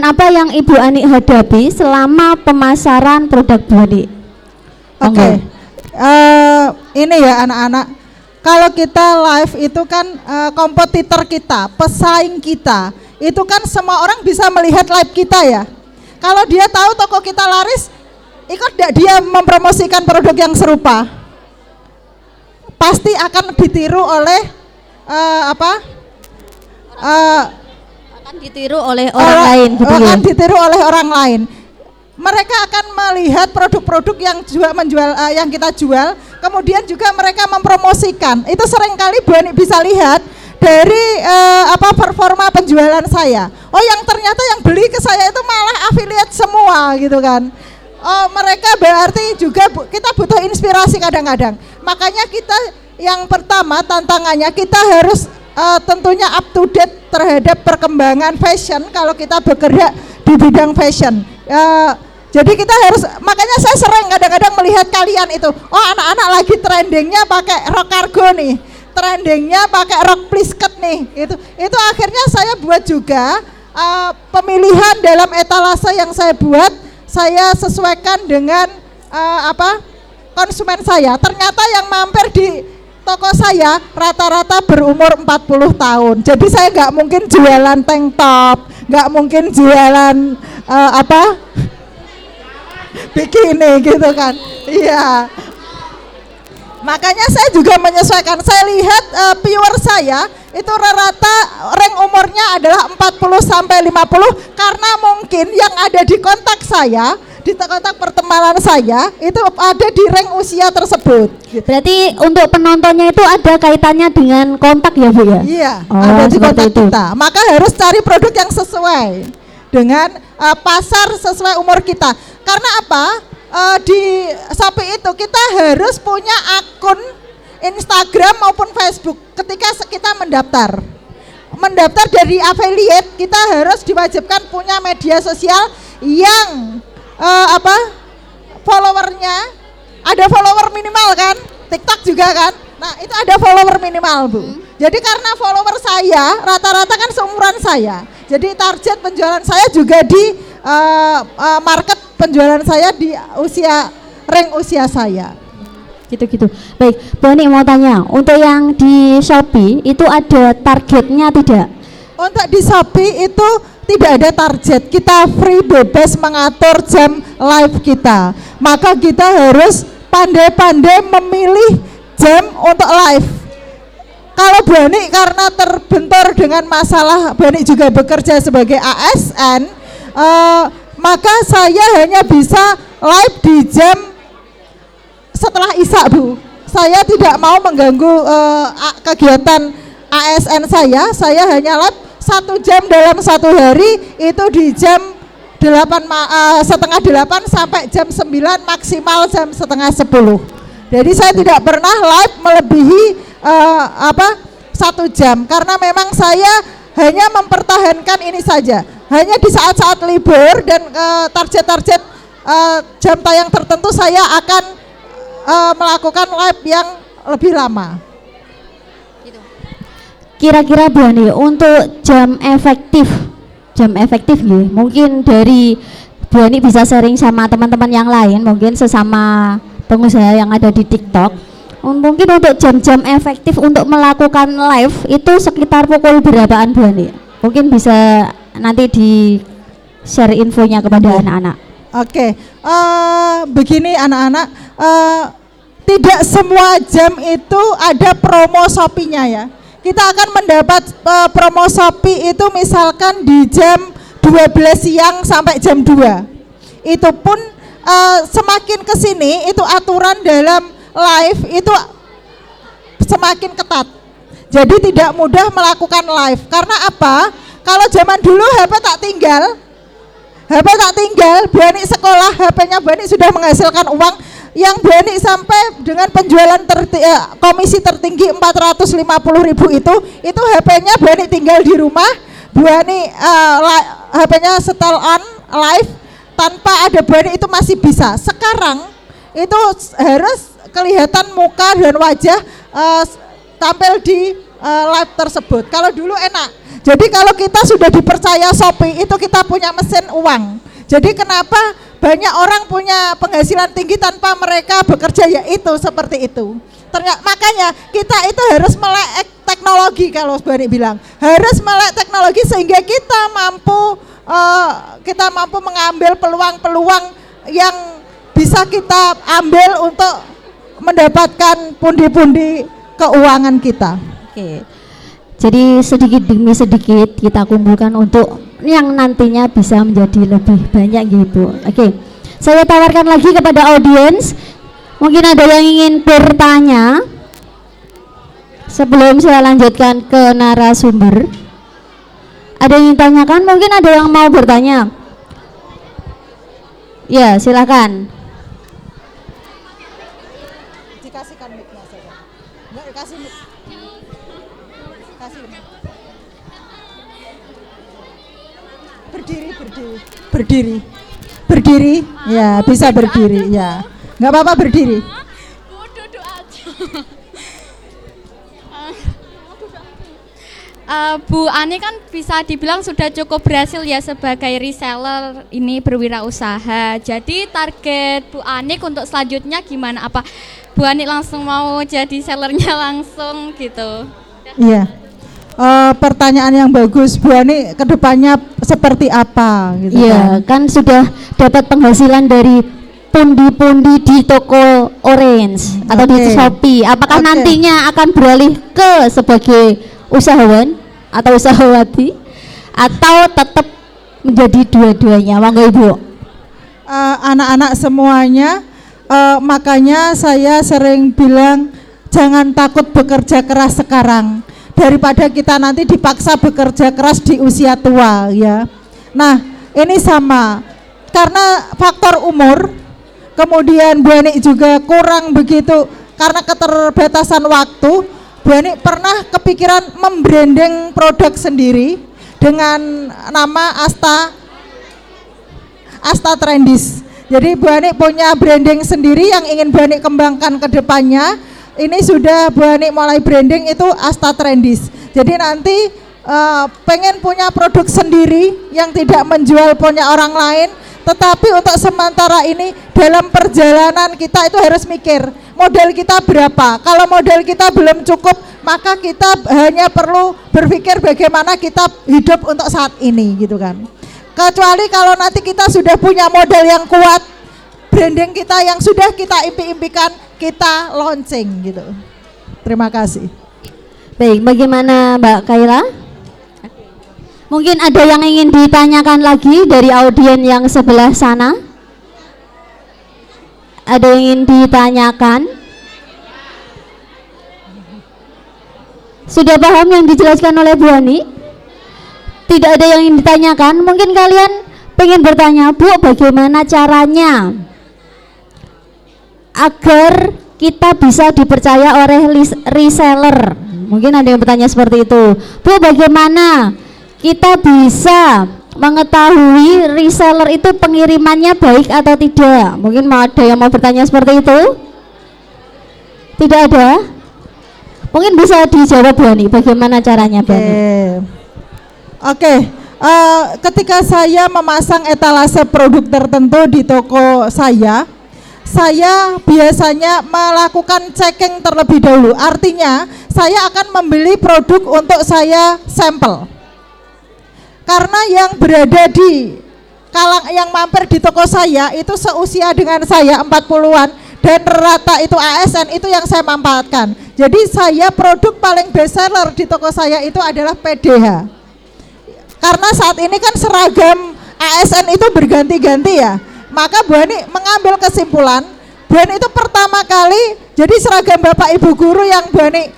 apa yang Ibu Ani hadapi selama pemasaran produk Bu Ani? Oke. Ini ya anak-anak, kalau kita live itu kan kompetitor kita, pesaing kita, itu kan semua orang bisa melihat live kita ya. Kalau dia tahu toko kita laris, ikut tidak dia mempromosikan produk yang serupa, pasti akan ditiru oleh akan ditiru oleh orang lain gitu ya. Akan ditiru oleh orang lain. Mereka akan melihat produk-produk yang yang kita jual, kemudian juga mereka mempromosikan. Itu seringkali Bu Ani bisa lihat dari performa penjualan saya. Oh, yang ternyata yang beli ke saya itu malah afiliat semua, gitu kan. Oh, mereka berarti juga kita butuh inspirasi kadang-kadang. Makanya kita yang pertama tantangannya kita harus tentunya up to date terhadap perkembangan fashion kalau kita bekerja di bidang fashion. Jadi kita harus, makanya saya sering kadang-kadang melihat kalian itu, oh anak-anak lagi trendingnya pakai rok cargo nih, trendingnya pakai rok plisket nih, itu akhirnya saya buat juga pemilihan dalam etalase yang saya buat, saya sesuaikan dengan konsumen saya. Ternyata yang mampir di toko saya rata-rata berumur 40 tahun. Jadi saya nggak mungkin jualan tank top, nggak mungkin jualan bikini, gitu kan. Iya. Makanya saya juga menyesuaikan. Saya lihat viewer saya itu rata-rata rank umurnya adalah 40 sampai 50 karena mungkin yang ada di kontak saya, di kontak pertemanan saya itu ada di rank usia tersebut. Berarti untuk penontonnya itu ada kaitannya dengan kontak ya Bu ya? Iya, Oh, ada di seperti kontak itu. kita. Maka harus cari produk yang sesuai dengan pasar sesuai umur kita. Karena apa? Di Shopee itu kita harus punya akun Instagram maupun Facebook ketika kita mendaftar dari affiliate. Kita harus diwajibkan punya media sosial yang followernya ada follower minimal kan, TikTok juga kan. Nah itu ada follower minimal Bu. Jadi karena follower saya rata-rata kan seumuran saya, jadi target penjualan saya juga di market penjualan saya di rank usia saya. Gitu-gitu. Baik, Bu Ani mau tanya, untuk yang di Shopee itu ada targetnya tidak? Untuk di Shopee itu tidak ada target, kita free bebas mengatur jam live kita. Maka kita harus pandai-pandai memilih jam untuk live. Kalau Bu Ani karena terbentur dengan masalah, Bu Ani juga bekerja sebagai ASN, maka saya hanya bisa live di jam setelah Isya Bu. Saya tidak mau mengganggu kegiatan ASN saya hanya live 1 jam dalam 1 hari, itu di jam 7:30 sampai jam 9, maksimal jam 9:30. Jadi saya tidak pernah live melebihi 1 jam karena memang saya hanya mempertahankan ini saja. Hanya di saat-saat libur dan target-target jam tayang tertentu saya akan melakukan live yang lebih lama. Kira-kira Bu Ani untuk jam efektif nih, mungkin dari Bu Ani bisa sharing sama teman-teman yang lain, mungkin sesama pengusaha yang ada di TikTok. Mungkin untuk jam-jam efektif untuk melakukan live itu sekitar pukul berapaan Bu Ani? Mungkin bisa nanti di share infonya kepada anak-anak. Oke, begini anak-anak, tidak semua jam itu ada promo Shopee-nya ya. Kita akan mendapat promo Shopee itu misalkan di jam 12 siang sampai jam 2. Itu pun semakin ke sini itu aturan dalam live itu semakin ketat. Jadi tidak mudah melakukan live. Karena apa? Kalau zaman dulu HP tak tinggal, Bu Ani sekolah, HP-nya Bu Ani sudah menghasilkan uang yang Bu Ani sampai dengan penjualan komisi tertinggi 450.000 itu HP-nya Bu Ani tinggal di rumah, Bu Ani HP-nya setel on live tanpa ada Bu Ani itu masih bisa. Sekarang itu harus kelihatan muka dan wajah tampil di live tersebut. Kalau dulu enak. Jadi kalau kita sudah dipercaya Shopee itu kita punya mesin uang. Jadi kenapa banyak orang punya penghasilan tinggi tanpa mereka bekerja, ya itu seperti itu. Makanya kita itu harus melek teknologi, kalau Bu Ani bilang harus melek teknologi sehingga kita mampu mengambil peluang-peluang yang bisa kita ambil untuk mendapatkan pundi-pundi keuangan kita. Oke. Jadi sedikit demi sedikit kita kumpulkan untuk yang nantinya bisa menjadi lebih banyak gitu. Oke. Saya tawarkan lagi kepada audiens, mungkin ada yang ingin bertanya sebelum saya lanjutkan ke narasumber. Ada yang ingin tanyakan? Mungkin ada yang mau bertanya. Ya, silakan. Dikasihkan mic-nya saja. Enggak dikasih mic. Kasih. Berdiri. Ya, bisa berdiri. Ya. Enggak apa-apa berdiri. Duduk aja. Bu Ani kan bisa dibilang sudah cukup berhasil ya sebagai reseller ini berwirausaha. Jadi target Bu Ani untuk selanjutnya gimana? Apa Bu Ani langsung mau jadi sellernya langsung gitu? Iya. Pertanyaan yang bagus, Bu Ani kedepannya seperti apa gitu Iya, kan sudah dapat penghasilan dari pundi-pundi di toko Orange atau di Shopee. Apakah nantinya akan beralih ke sebagai usahawan atau usahawati atau tetap menjadi dua-duanya? Monggo Ibu. Anak-anak semuanya, makanya saya sering bilang jangan takut bekerja keras sekarang daripada kita nanti dipaksa bekerja keras di usia tua ya. Nah ini sama karena faktor umur, kemudian Bu Ani juga kurang begitu karena keterbatasan waktu. Bu Ani pernah kepikiran membranding produk sendiri dengan nama Asta Trendis. Jadi Bu Ani punya branding sendiri yang ingin Bu Ani kembangkan ke depannya. Ini sudah Bu Ani mulai branding itu Asta Trendis. Jadi nanti pengen punya produk sendiri yang tidak menjual punya orang lain. Tetapi untuk sementara ini dalam perjalanan kita itu harus mikir modal kita berapa. Kalau modal kita belum cukup, maka kita hanya perlu berpikir bagaimana kita hidup untuk saat ini gitu kan. Kecuali kalau nanti kita sudah punya modal yang kuat, branding kita yang sudah kita impi-impikan, kita launching gitu. Terima kasih. Baik, bagaimana Mbak Kaira? Mungkin ada yang ingin ditanyakan lagi dari audien yang sebelah sana? Ada yang ingin ditanyakan? Sudah paham yang dijelaskan oleh Bu Ani? Tidak ada yang ingin ditanyakan? Mungkin kalian pengen bertanya, Bu, bagaimana caranya agar kita bisa dipercaya oleh reseller? Mungkin ada yang bertanya seperti itu. Bu, bagaimana kita bisa mengetahui reseller itu pengirimannya baik atau tidak? Mungkin ada yang mau bertanya seperti itu? Tidak ada? Mungkin bisa dijawab Bu Ani, bagaimana caranya Bu Ani? Oke, ketika saya memasang etalase produk tertentu di toko saya biasanya melakukan checking terlebih dahulu. Artinya, saya akan membeli produk untuk saya sampel. Karena yang berada di yang mampir di toko saya itu seusia dengan saya 40-an dan rata itu ASN itu yang saya manfaatkan. Jadi saya produk paling best seller di toko saya itu adalah PDH. Karena saat ini kan seragam ASN itu berganti-ganti ya. Maka Bu Ani mengambil kesimpulan, Bu Ani itu pertama kali jadi seragam Bapak Ibu guru yang Bu Ani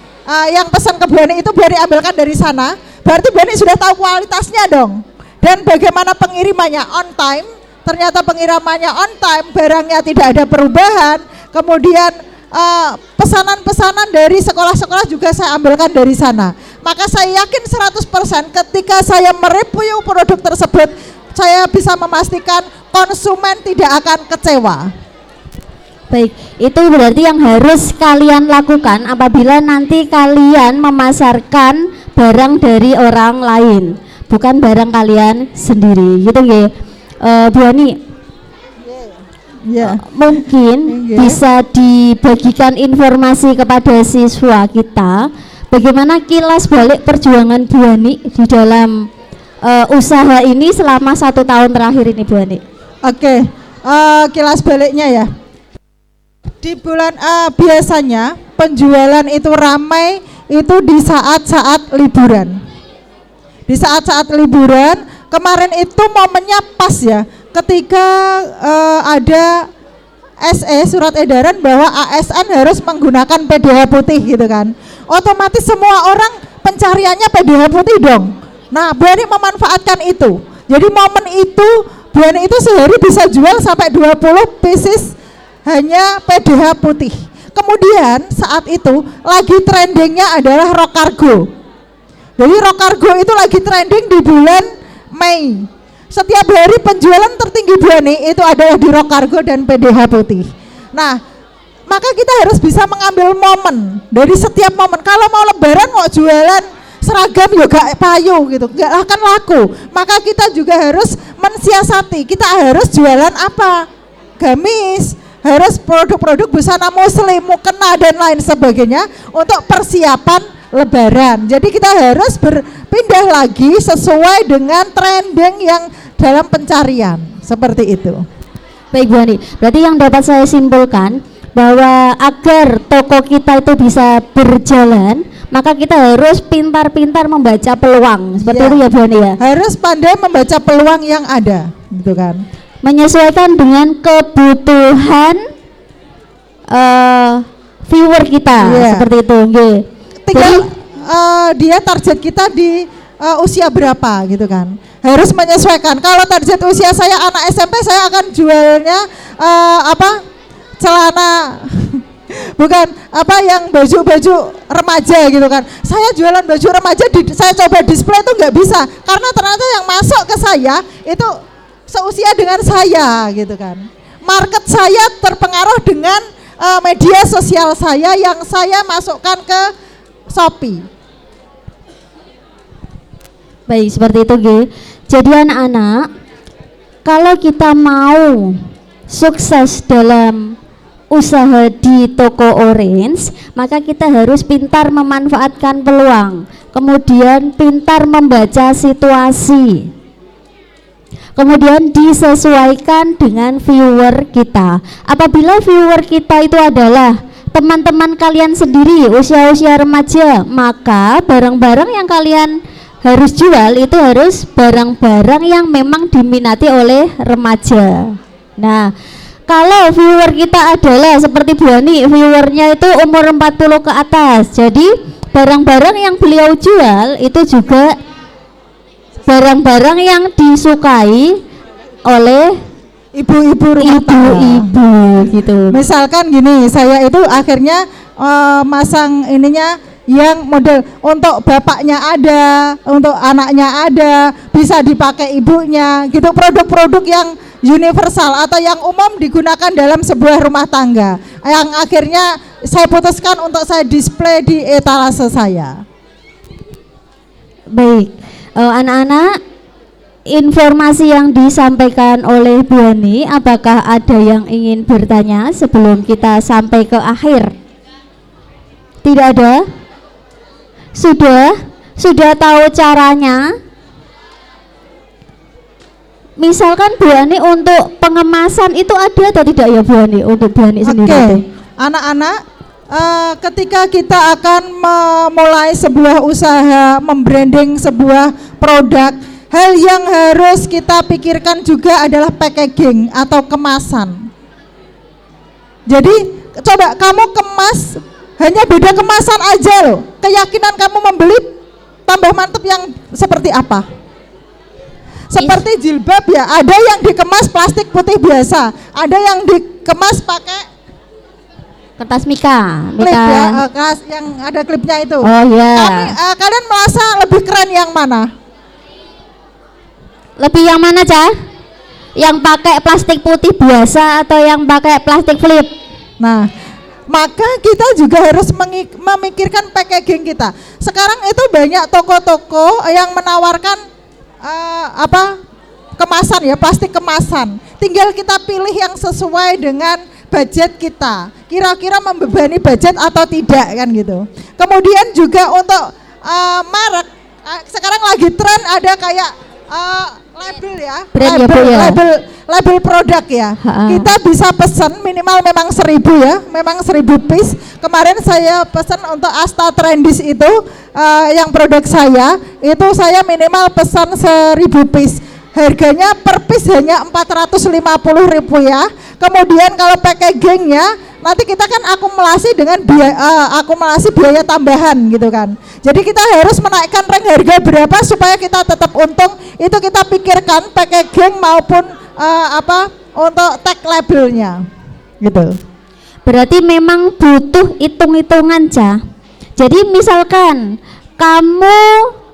yang pesan ke Bu Ani itu Bu Ani ambilkan dari sana. Berarti Bu Ani sudah tahu kualitasnya dong. Dan bagaimana pengirimannya on time. Ternyata pengirimannya on time, barangnya tidak ada perubahan. Kemudian pesanan-pesanan dari sekolah-sekolah juga saya ambilkan dari sana. Maka saya yakin 100% ketika saya mereview produk tersebut, saya bisa memastikan konsumen tidak akan kecewa. Baik, itu berarti yang harus kalian lakukan apabila nanti kalian memasarkan barang dari orang lain, bukan barang kalian sendiri, gitu ya, Bu Ani. Mungkin bisa dibagikan informasi kepada siswa kita, bagaimana kilas balik perjuangan Bu Ani di dalam usaha ini selama 1 tahun terakhir ini, Bu Ani. Oke, kilas baliknya ya. Di bulan biasanya penjualan itu ramai itu di saat-saat liburan. Di saat-saat liburan, kemarin itu momennya pas ya, ketika ada surat edaran bahwa ASN harus menggunakan PDH putih gitu kan. Otomatis semua orang pencariannya PDH putih dong. Nah, Bu Ani memanfaatkan itu. Jadi momen itu Bu Ani itu sehari bisa jual sampai 20 pieces hanya PDH putih. Kemudian saat itu lagi trendingnya adalah rok cargo. Jadi rok cargo itu lagi trending di bulan Mei. Setiap hari penjualan tertinggi Bu Ani itu adalah di rok cargo dan PDH putih. Nah, maka kita harus bisa mengambil momen dari setiap momen. Kalau mau lebaran mau jualan seragam juga payu gitu, nggak akan laku. Maka kita juga harus mensiasati, kita harus jualan apa? Gamis, harus produk-produk busana muslim, mukena dan lain sebagainya untuk persiapan lebaran. Jadi kita harus berpindah lagi sesuai dengan trending yang dalam pencarian, seperti itu. Baik Bu Ani, berarti yang dapat saya simpulkan bahwa agar toko kita itu bisa berjalan, maka kita harus pintar-pintar membaca peluang. Seperti Iya. itu ya Bu Ani ya. Harus pandai membaca peluang yang ada, gitu kan. Menyesuaikan dengan kebutuhan viewer kita, Iya. seperti itu. Nggih. Tinggal Jadi, dia target kita di usia berapa gitu kan. Harus menyesuaikan. Kalau target usia saya anak SMP, saya akan jualnya celana bukan yang baju-baju remaja gitu kan. Saya jualan baju remaja, saya coba display itu nggak bisa karena ternyata yang masuk ke saya itu seusia dengan saya gitu kan. Market saya terpengaruh dengan media sosial saya yang saya masukkan ke Shopee. baik seperti itu nggih. Jadi anak-anak, kalau kita mau sukses dalam usaha di toko Orange, maka kita harus pintar memanfaatkan peluang, kemudian pintar membaca situasi, kemudian disesuaikan dengan viewer kita. Apabila viewer kita itu adalah teman-teman kalian sendiri, usia-usia remaja, maka barang-barang yang kalian harus jual itu harus barang-barang yang memang diminati oleh remaja. Nah, kalau viewer kita adalah seperti Bu Ani, viewernya itu umur 40 ke atas, jadi barang-barang yang beliau jual itu juga barang-barang yang disukai oleh Ibu-ibu rumah tangga. ibu-ibu gitu. Misalkan gini, saya itu akhirnya masang ininya yang model untuk bapaknya ada, untuk anaknya ada, bisa dipakai ibunya gitu, produk-produk yang universal atau yang umum digunakan dalam sebuah rumah tangga yang akhirnya saya putuskan untuk saya display di etalase saya. Baik, anak-anak, informasi yang disampaikan oleh Bu Ani, apakah ada yang ingin bertanya sebelum kita sampai ke akhir? Tidak ada? Sudah tahu caranya? Misalkan Bu Ani untuk pengemasan itu ada atau tidak ya Bu Ani, untuk Bu Ani sendiri itu? Anak-anak, ketika kita akan memulai sebuah usaha, membranding sebuah produk, hal yang harus kita pikirkan juga adalah packaging atau kemasan. Jadi coba kamu kemas, hanya beda kemasan aja loh, keyakinan kamu membeli tambah mantep yang seperti apa? Seperti jilbab ya, ada yang dikemas plastik putih biasa, ada yang dikemas pakai Kertas Mika, klip ya, yang ada klipnya itu. Oh ya. Kalian merasa lebih keren yang mana? Lebih yang mana, Cah? Yang pakai plastik putih biasa atau yang pakai plastik flip? Nah, maka kita juga harus memikirkan packaging kita. Sekarang itu banyak toko-toko yang menawarkan kemasan ya, plastik kemasan. Tinggal kita pilih yang sesuai dengan budget kita. Kira-kira membebani budget atau tidak kan gitu. Kemudian juga untuk merek, sekarang lagi tren ada kayak label ya, Brand ya, Bu, ya? label produk ya. Kita bisa pesan minimal memang 1000 ya, memang 1000 piece. Kemarin saya pesan untuk Asta Trendis itu yang produk saya itu saya minimal pesan 1000 piece. Harganya per piece hanya 450.000 ya. Kemudian kalau packagingnya nanti kita kan akumulasi dengan akumulasi biaya tambahan gitu kan. Jadi kita harus menaikkan rank harga berapa supaya kita tetap untung. Itu kita pikirkan packaging maupun untuk tag labelnya gitu. Berarti memang butuh hitung-hitungan, Cah. Jadi misalkan kamu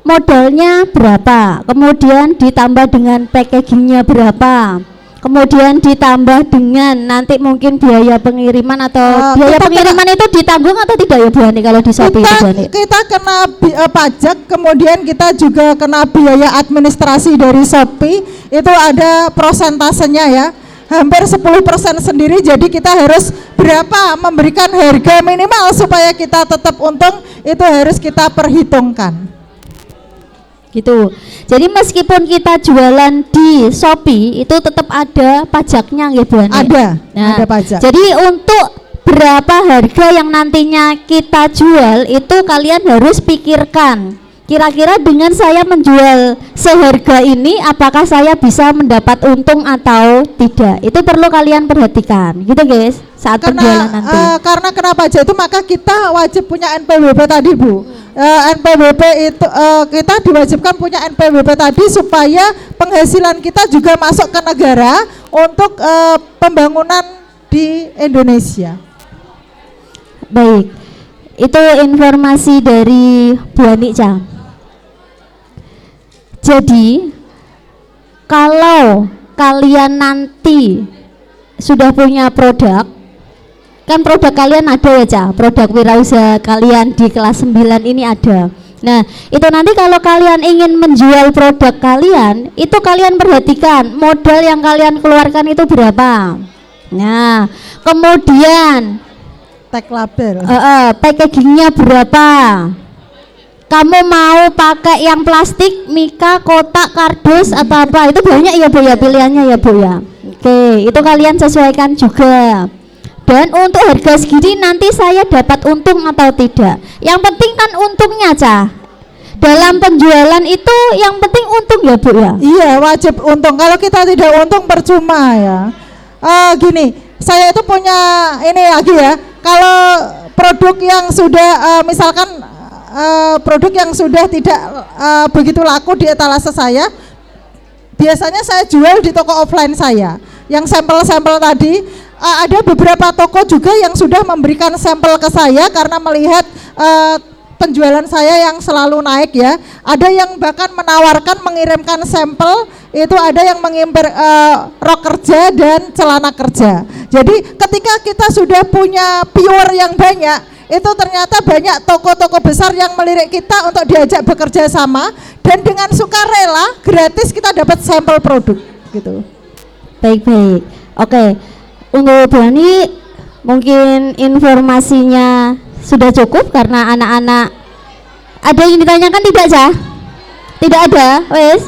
modalnya berapa, kemudian ditambah dengan packagingnya berapa, kemudian ditambah dengan nanti mungkin biaya pengiriman atau biaya pengiriman itu ditanggung atau tidak ya Bu Ani kalau di Shopee itu Bu Ani? Kita kena pajak, kemudian kita juga kena biaya administrasi dari Shopee, itu ada prosentasenya ya, hampir 10% sendiri. Jadi kita harus berapa memberikan harga minimal supaya kita tetap untung, itu harus kita perhitungkan. Gitu. Jadi meskipun kita jualan di Shopee itu tetap ada pajaknya ya Bu Ani? Ada, Nah, ada pajak. jadi untuk berapa harga yang nantinya kita jual itu kalian harus pikirkan. Kira-kira dengan saya menjual seharga ini apakah saya bisa mendapat untung atau tidak? Itu perlu kalian perhatikan, gitu guys, saat penjualan nanti. Karena kenapa aja itu maka kita wajib punya NPWP tadi Bu. NPWP itu kita diwajibkan punya NPWP tadi supaya penghasilan kita juga masuk ke negara untuk pembangunan di Indonesia. Baik, itu informasi dari Bu Anica. Jadi kalau kalian nanti sudah punya produk, kan produk kalian ada ya Ca, produk wirausaha kalian di kelas 9 ini ada. Nah itu nanti kalau kalian ingin menjual produk kalian, itu kalian perhatikan modal yang kalian keluarkan itu berapa. Nah kemudian Tag label. packagingnya berapa. Kamu mau pakai yang plastik, mika, kotak, kardus atau apa? Itu banyak ya Bu ya pilihannya ya Bu ya. Oke, itu kalian sesuaikan juga. Dan untuk harga segini nanti saya dapat untung atau tidak. Yang penting kan untungnya Ca. Dalam penjualan itu yang penting untung ya Bu ya. Iya wajib untung. Kalau kita tidak untung percuma ya. Gini, saya itu punya ini lagi ya. Kalau produk yang sudah misalkan produk yang sudah tidak begitu laku di etalase saya, biasanya saya jual di toko offline saya. Yang sampel-sampel tadi, ada beberapa toko juga yang sudah memberikan sampel ke saya karena melihat penjualan saya yang selalu naik ya. Ada yang bahkan menawarkan mengirimkan sampel, itu ada yang mengimpor rok kerja dan celana kerja. Jadi ketika kita sudah punya viewer yang banyak, itu ternyata banyak toko-toko besar yang melirik kita untuk diajak bekerja sama, dan dengan sukarela gratis kita dapat sampel produk gitu. Baik. Oke, untuk Bu Ani mungkin informasinya sudah cukup karena anak-anak ada yang ditanyakan tidak Ca? Tidak ada, wes.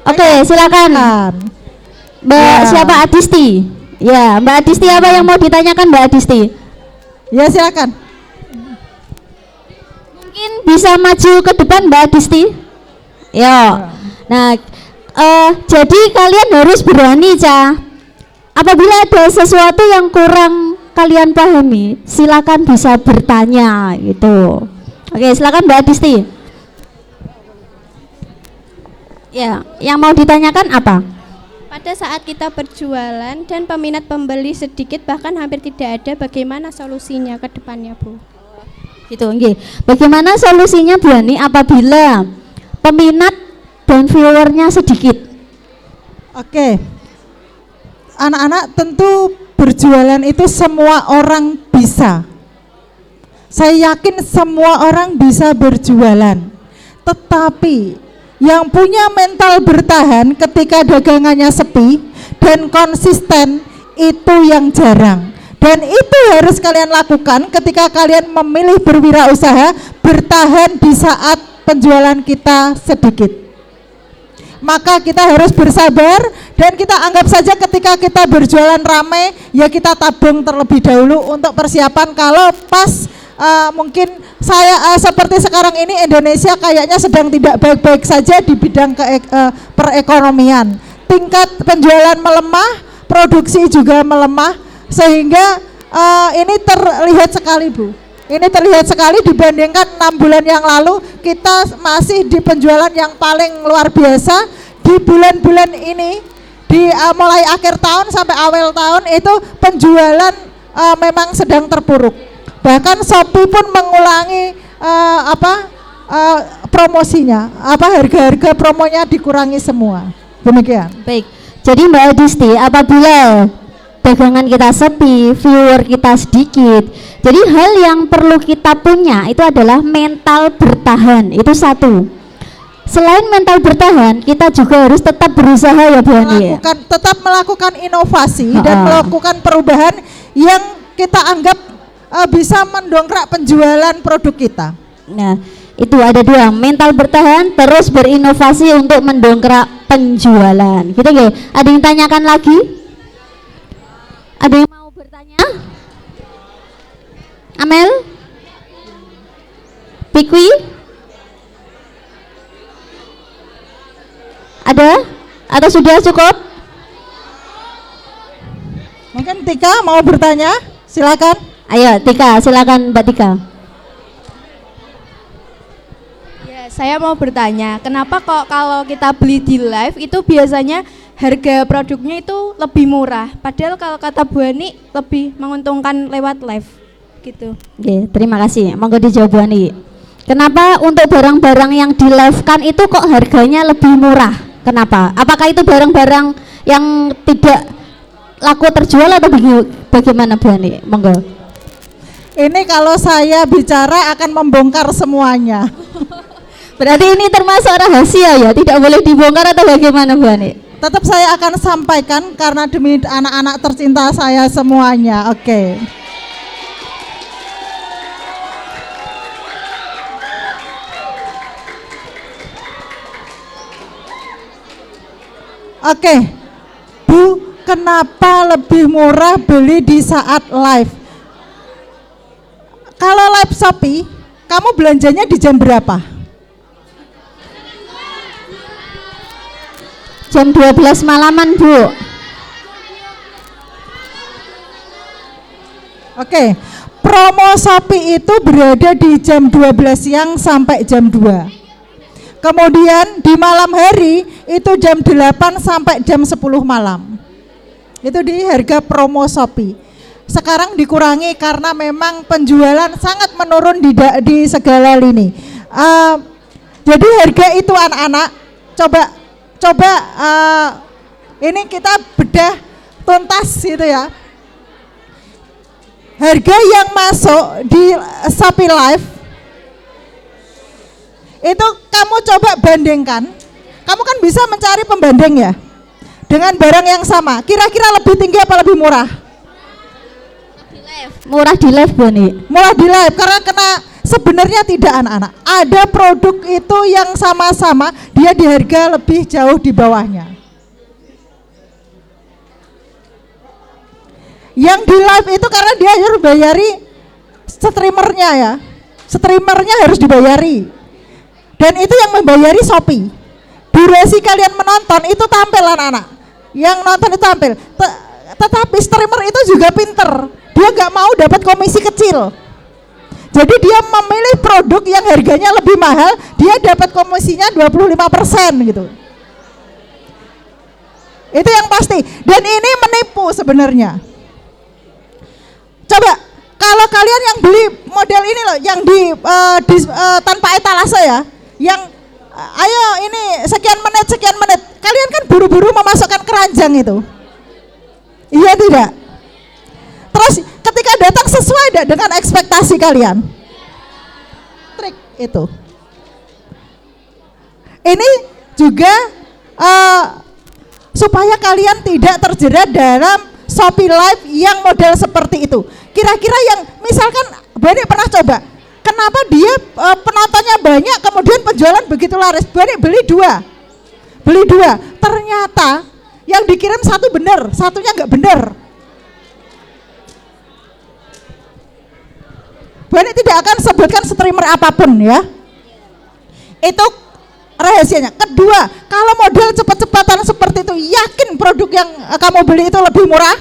Oke, silakan. Mbak siapa? Adisti. Ya, Mbak Adisti apa yang mau ditanyakan Mbak Adisti? Ya silakan. Mungkin bisa maju ke depan Mbak Adisti. Ya. Nah, jadi kalian harus berani Ca. Apabila ada sesuatu yang kurang kalian pahami, silakan bisa bertanya gitu. Oke, silakan Mbak Adisti. Ya, yang mau ditanyakan apa? Pada saat kita berjualan dan peminat pembeli sedikit bahkan hampir tidak ada, bagaimana solusinya ke depannya Bu? Gitu, nggih. Bagaimana solusinya Bu Ani apabila peminat dan viewernya sedikit? Oke. Anak-anak tentu berjualan itu semua orang bisa. Saya yakin semua orang bisa berjualan. Tetapi yang punya mental bertahan ketika dagangannya sepi dan konsisten itu yang jarang. Dan itu harus kalian lakukan ketika kalian memilih berwirausaha, bertahan di saat penjualan kita sedikit. Maka kita harus bersabar, dan kita anggap saja ketika kita berjualan ramai, ya kita tabung terlebih dahulu untuk persiapan kalau pas mungkin saya seperti sekarang ini Indonesia kayaknya sedang tidak baik-baik saja di bidang perekonomian. Tingkat penjualan melemah, produksi juga melemah, sehingga ini terlihat sekali Bu. Ini terlihat sekali dibandingkan 6 bulan yang lalu, kita masih di penjualan yang paling luar biasa. Di bulan-bulan ini, di mulai akhir tahun sampai awal tahun itu penjualan memang sedang terpuruk. Bahkan Shopee pun mengulangi promosinya, harga-harga promonya dikurangi semua. Demikian. Baik. Jadi Mbak Adisti, apabila dagangan kita sepi, viewer kita sedikit, jadi hal yang perlu kita punya itu adalah mental bertahan. Itu satu. Selain mental bertahan, kita juga harus tetap berusaha ya Bu Ani. Tetap melakukan inovasi dan melakukan perubahan yang kita anggap bisa mendongkrak penjualan produk kita. Nah, itu ada dua, mental bertahan terus berinovasi untuk mendongkrak penjualan. Gitu nggih? Ada yang tanyakan lagi? Ada yang mau bertanya? Amel? Pikwi? Ada? Atau sudah cukup? Mungkin Tika mau bertanya? Silakan. Ayo Tika, silakan Mbak Tika. Ya, saya mau bertanya, kenapa kok kalau kita beli di live itu biasanya harga produknya itu lebih murah, padahal kalau kata Bu Ani lebih menguntungkan lewat live gitu. Oke, terima kasih. Monggo dijawab Bu Ani. Kenapa untuk barang-barang yang di live kan itu kok harganya lebih murah? Kenapa? Apakah itu barang-barang yang tidak laku terjual atau bagaimana Bu Ani? Monggo. Ini kalau saya bicara akan membongkar semuanya. Berarti ini termasuk rahasia ya, tidak boleh dibongkar atau bagaimana Bu Ani? Tetap saya akan sampaikan karena demi anak-anak tercinta saya semuanya. Oke. Oke, Bu, kenapa lebih murah beli di saat live? Kalau live Shopee, kamu belanjanya di jam berapa? Jam 12 malaman Bu. Oke, promo Shopee itu berada di jam 12 siang sampai jam 2. Kemudian di malam hari itu jam 8 sampai jam 10 malam. Itu di harga promo Shopee. Sekarang dikurangi karena memang penjualan sangat menurun di segala lini. Jadi harga itu anak-anak coba ini kita bedah tuntas gitu ya. Harga yang masuk di Shopee Live itu kamu coba bandingkan, kamu kan bisa mencari pembanding ya dengan barang yang sama, kira-kira lebih tinggi apa lebih murah? Murah di live Bu Ani. Murah di live karena sebenarnya tidak anak-anak, ada produk itu yang sama-sama dia di harga lebih jauh di bawahnya. Yang di live itu karena dia harus bayari streamernya ya, streamernya harus dibayari. Dan itu yang membayari Shopee. Durasi kalian menonton itu tampil anak-anak. Yang nonton itu tampil. Tetapi streamer itu juga pinter. Dia gak mau dapat komisi kecil. Jadi dia memilih produk yang harganya lebih mahal, dia dapat komisinya 25% gitu. Itu yang pasti. Dan ini menipu sebenarnya. Coba kalau kalian yang beli model ini loh, yang tanpa etalase ya, yang ayo ini sekian menit, kalian kan buru-buru memasukkan keranjang itu, iya tidak? Terus ketika datang sesuai tidak dengan ekspektasi kalian? Trik itu. Ini juga supaya kalian tidak terjerat dalam Shopee Live yang model seperti itu. Kira-kira yang misalkan Bani pernah coba, kenapa dia penontonnya banyak kemudian penjualan begitu laris? Bani beli dua, ternyata yang dikirim satu benar, satunya nggak benar. Bani tidak akan sebutkan streamer apapun ya, itu rahasianya. Kedua, kalau model cepat-cepatan seperti itu, yakin produk yang kamu beli itu lebih murah?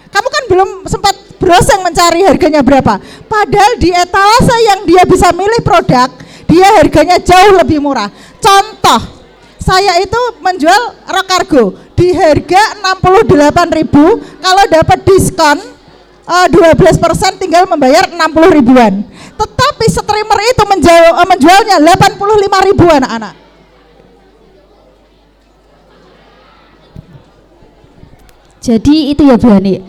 Kamu kan belum sempat browsing mencari harganya berapa. Padahal di etalase yang dia bisa milih produk, dia harganya jauh lebih murah. Contoh, saya itu menjual rok cargo di harga 68.000, kalau dapat diskon 12% tinggal membayar 60 ribuan. Tetapi streamer itu menjualnya 85 ribu anak-anak. Jadi itu ya Bu Ani,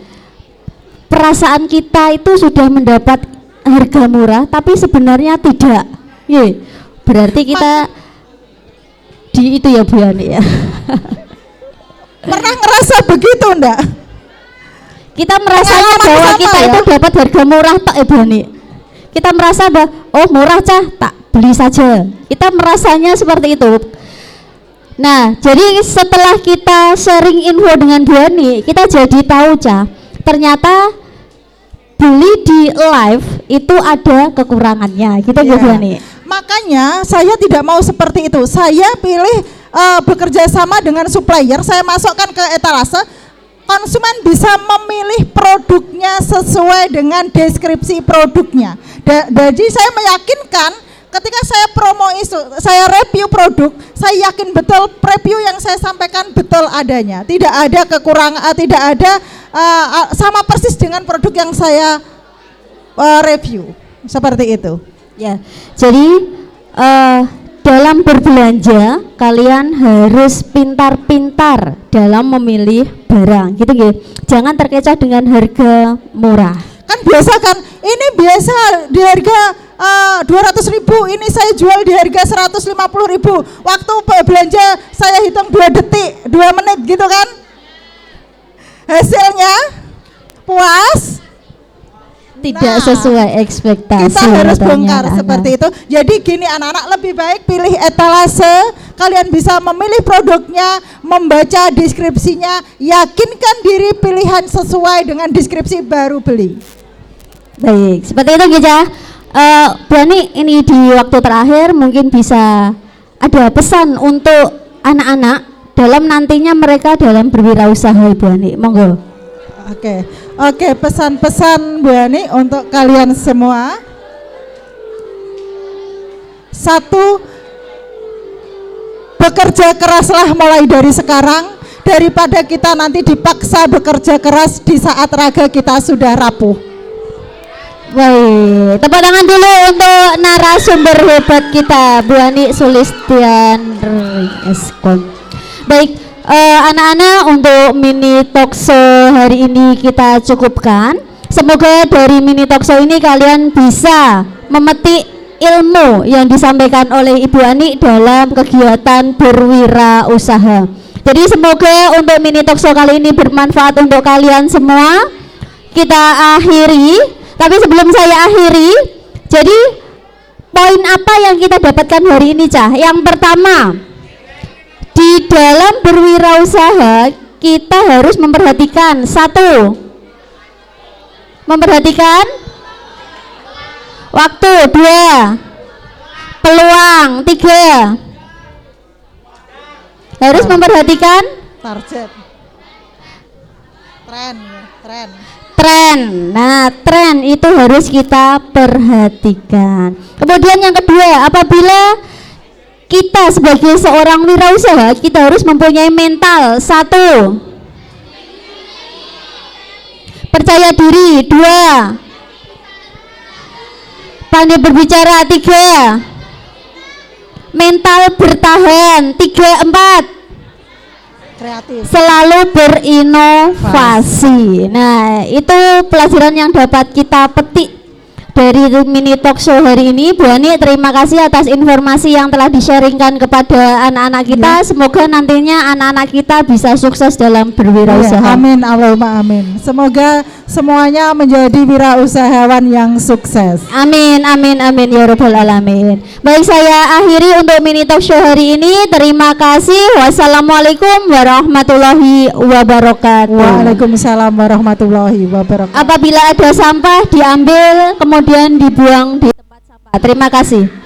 perasaan kita itu sudah mendapat harga murah tapi sebenarnya tidak. Ye, berarti kita di itu ya Bu Ani ya. Pernah ngerasa begitu enggak? Kita merasanya bahwa kita ya? itu dapat harga murah tok Bu Ani. Kita merasa bahwa oh murah cah, tak beli saja. Kita merasanya seperti itu. Nah, jadi setelah kita sharing info dengan Bu Ani, kita jadi tahu cah, ternyata beli di live itu ada kekurangannya, gitu Iya. Bu Ani. Makanya saya tidak mau seperti itu. Saya pilih bekerja sama dengan supplier, saya masukkan ke etalase. Konsumen bisa memilih produknya sesuai dengan deskripsi produknya. Jadi saya meyakinkan ketika saya promo itu, saya review produk, saya yakin betul review yang saya sampaikan betul adanya. Tidak ada kekurangan, tidak ada sama persis dengan produk yang saya review. Seperti itu. Ya, jadi dalam berbelanja kalian harus pintar-pintar dalam memilih barang, gitu ya. Jangan terkecoh dengan harga murah. Kan biasa kan, ini biasa di harga 200.000, ini saya jual di harga 150.000. Waktu belanja saya hitung 2 detik, 2 menit gitu kan. Hasilnya puas? Tidak Nah, sesuai ekspektasi. Kita harus katanya bongkar anak-anak. seperti itu. Jadi gini anak-anak, lebih baik pilih etalase. Kalian bisa memilih produknya, membaca deskripsinya, yakinkan diri pilihan sesuai dengan deskripsi baru beli. Baik, seperti itu Geja. Bu Ani, ini di waktu terakhir mungkin bisa ada pesan untuk anak-anak dalam nantinya mereka dalam berwirausaha, Ibu Ani. Monggo. Oke, pesan-pesan Bu Ani untuk kalian semua. 1, bekerja keraslah mulai dari sekarang, daripada kita nanti dipaksa bekerja keras di saat raga kita sudah rapuh. Baik, tepuk tangan dulu untuk narasumber hebat kita, Bu Ani Sulistiani Eskon. Baik, anak-anak, untuk mini talkshow hari ini kita cukupkan. Semoga dari mini talkshow ini kalian bisa memetik ilmu yang disampaikan oleh Ibu Ani dalam kegiatan berwirausaha. Jadi semoga untuk mini talkshow kali ini bermanfaat untuk kalian semua. Kita akhiri. Tapi sebelum saya akhiri, jadi poin apa yang kita dapatkan hari ini, Cah? Yang pertama, di dalam berwirausaha kita harus memperhatikan 1, memperhatikan waktu, 2, peluang, 3, harus memperhatikan Target. Tren. tren. Nah, tren itu harus kita perhatikan. Kemudian yang kedua, apabila kita sebagai seorang wirausaha, kita harus mempunyai mental. 1, percaya diri. 2, pandai berbicara. 3, mental bertahan. 3, 4, Kreatif. selalu berinovasi. Nah, itu pelajaran yang dapat kita petik dari mini talk show hari ini. Bu Ani, terima kasih atas informasi yang telah di-sharingkan kepada anak-anak kita. Semoga nantinya anak-anak kita bisa sukses dalam berwirausaha. Ya, amin, Allahumma amin. Semoga semuanya menjadi wirausahawan yang sukses. Amin, amin, amin ya rabbal alamin. Baik, saya akhiri untuk mini talk show hari ini. Terima kasih. Wassalamualaikum warahmatullahi wabarakatuh. Waalaikumsalam warahmatullahi wabarakatuh. Apabila ada sampah diambil kemudian dibuang di tempat sampah. Terima kasih.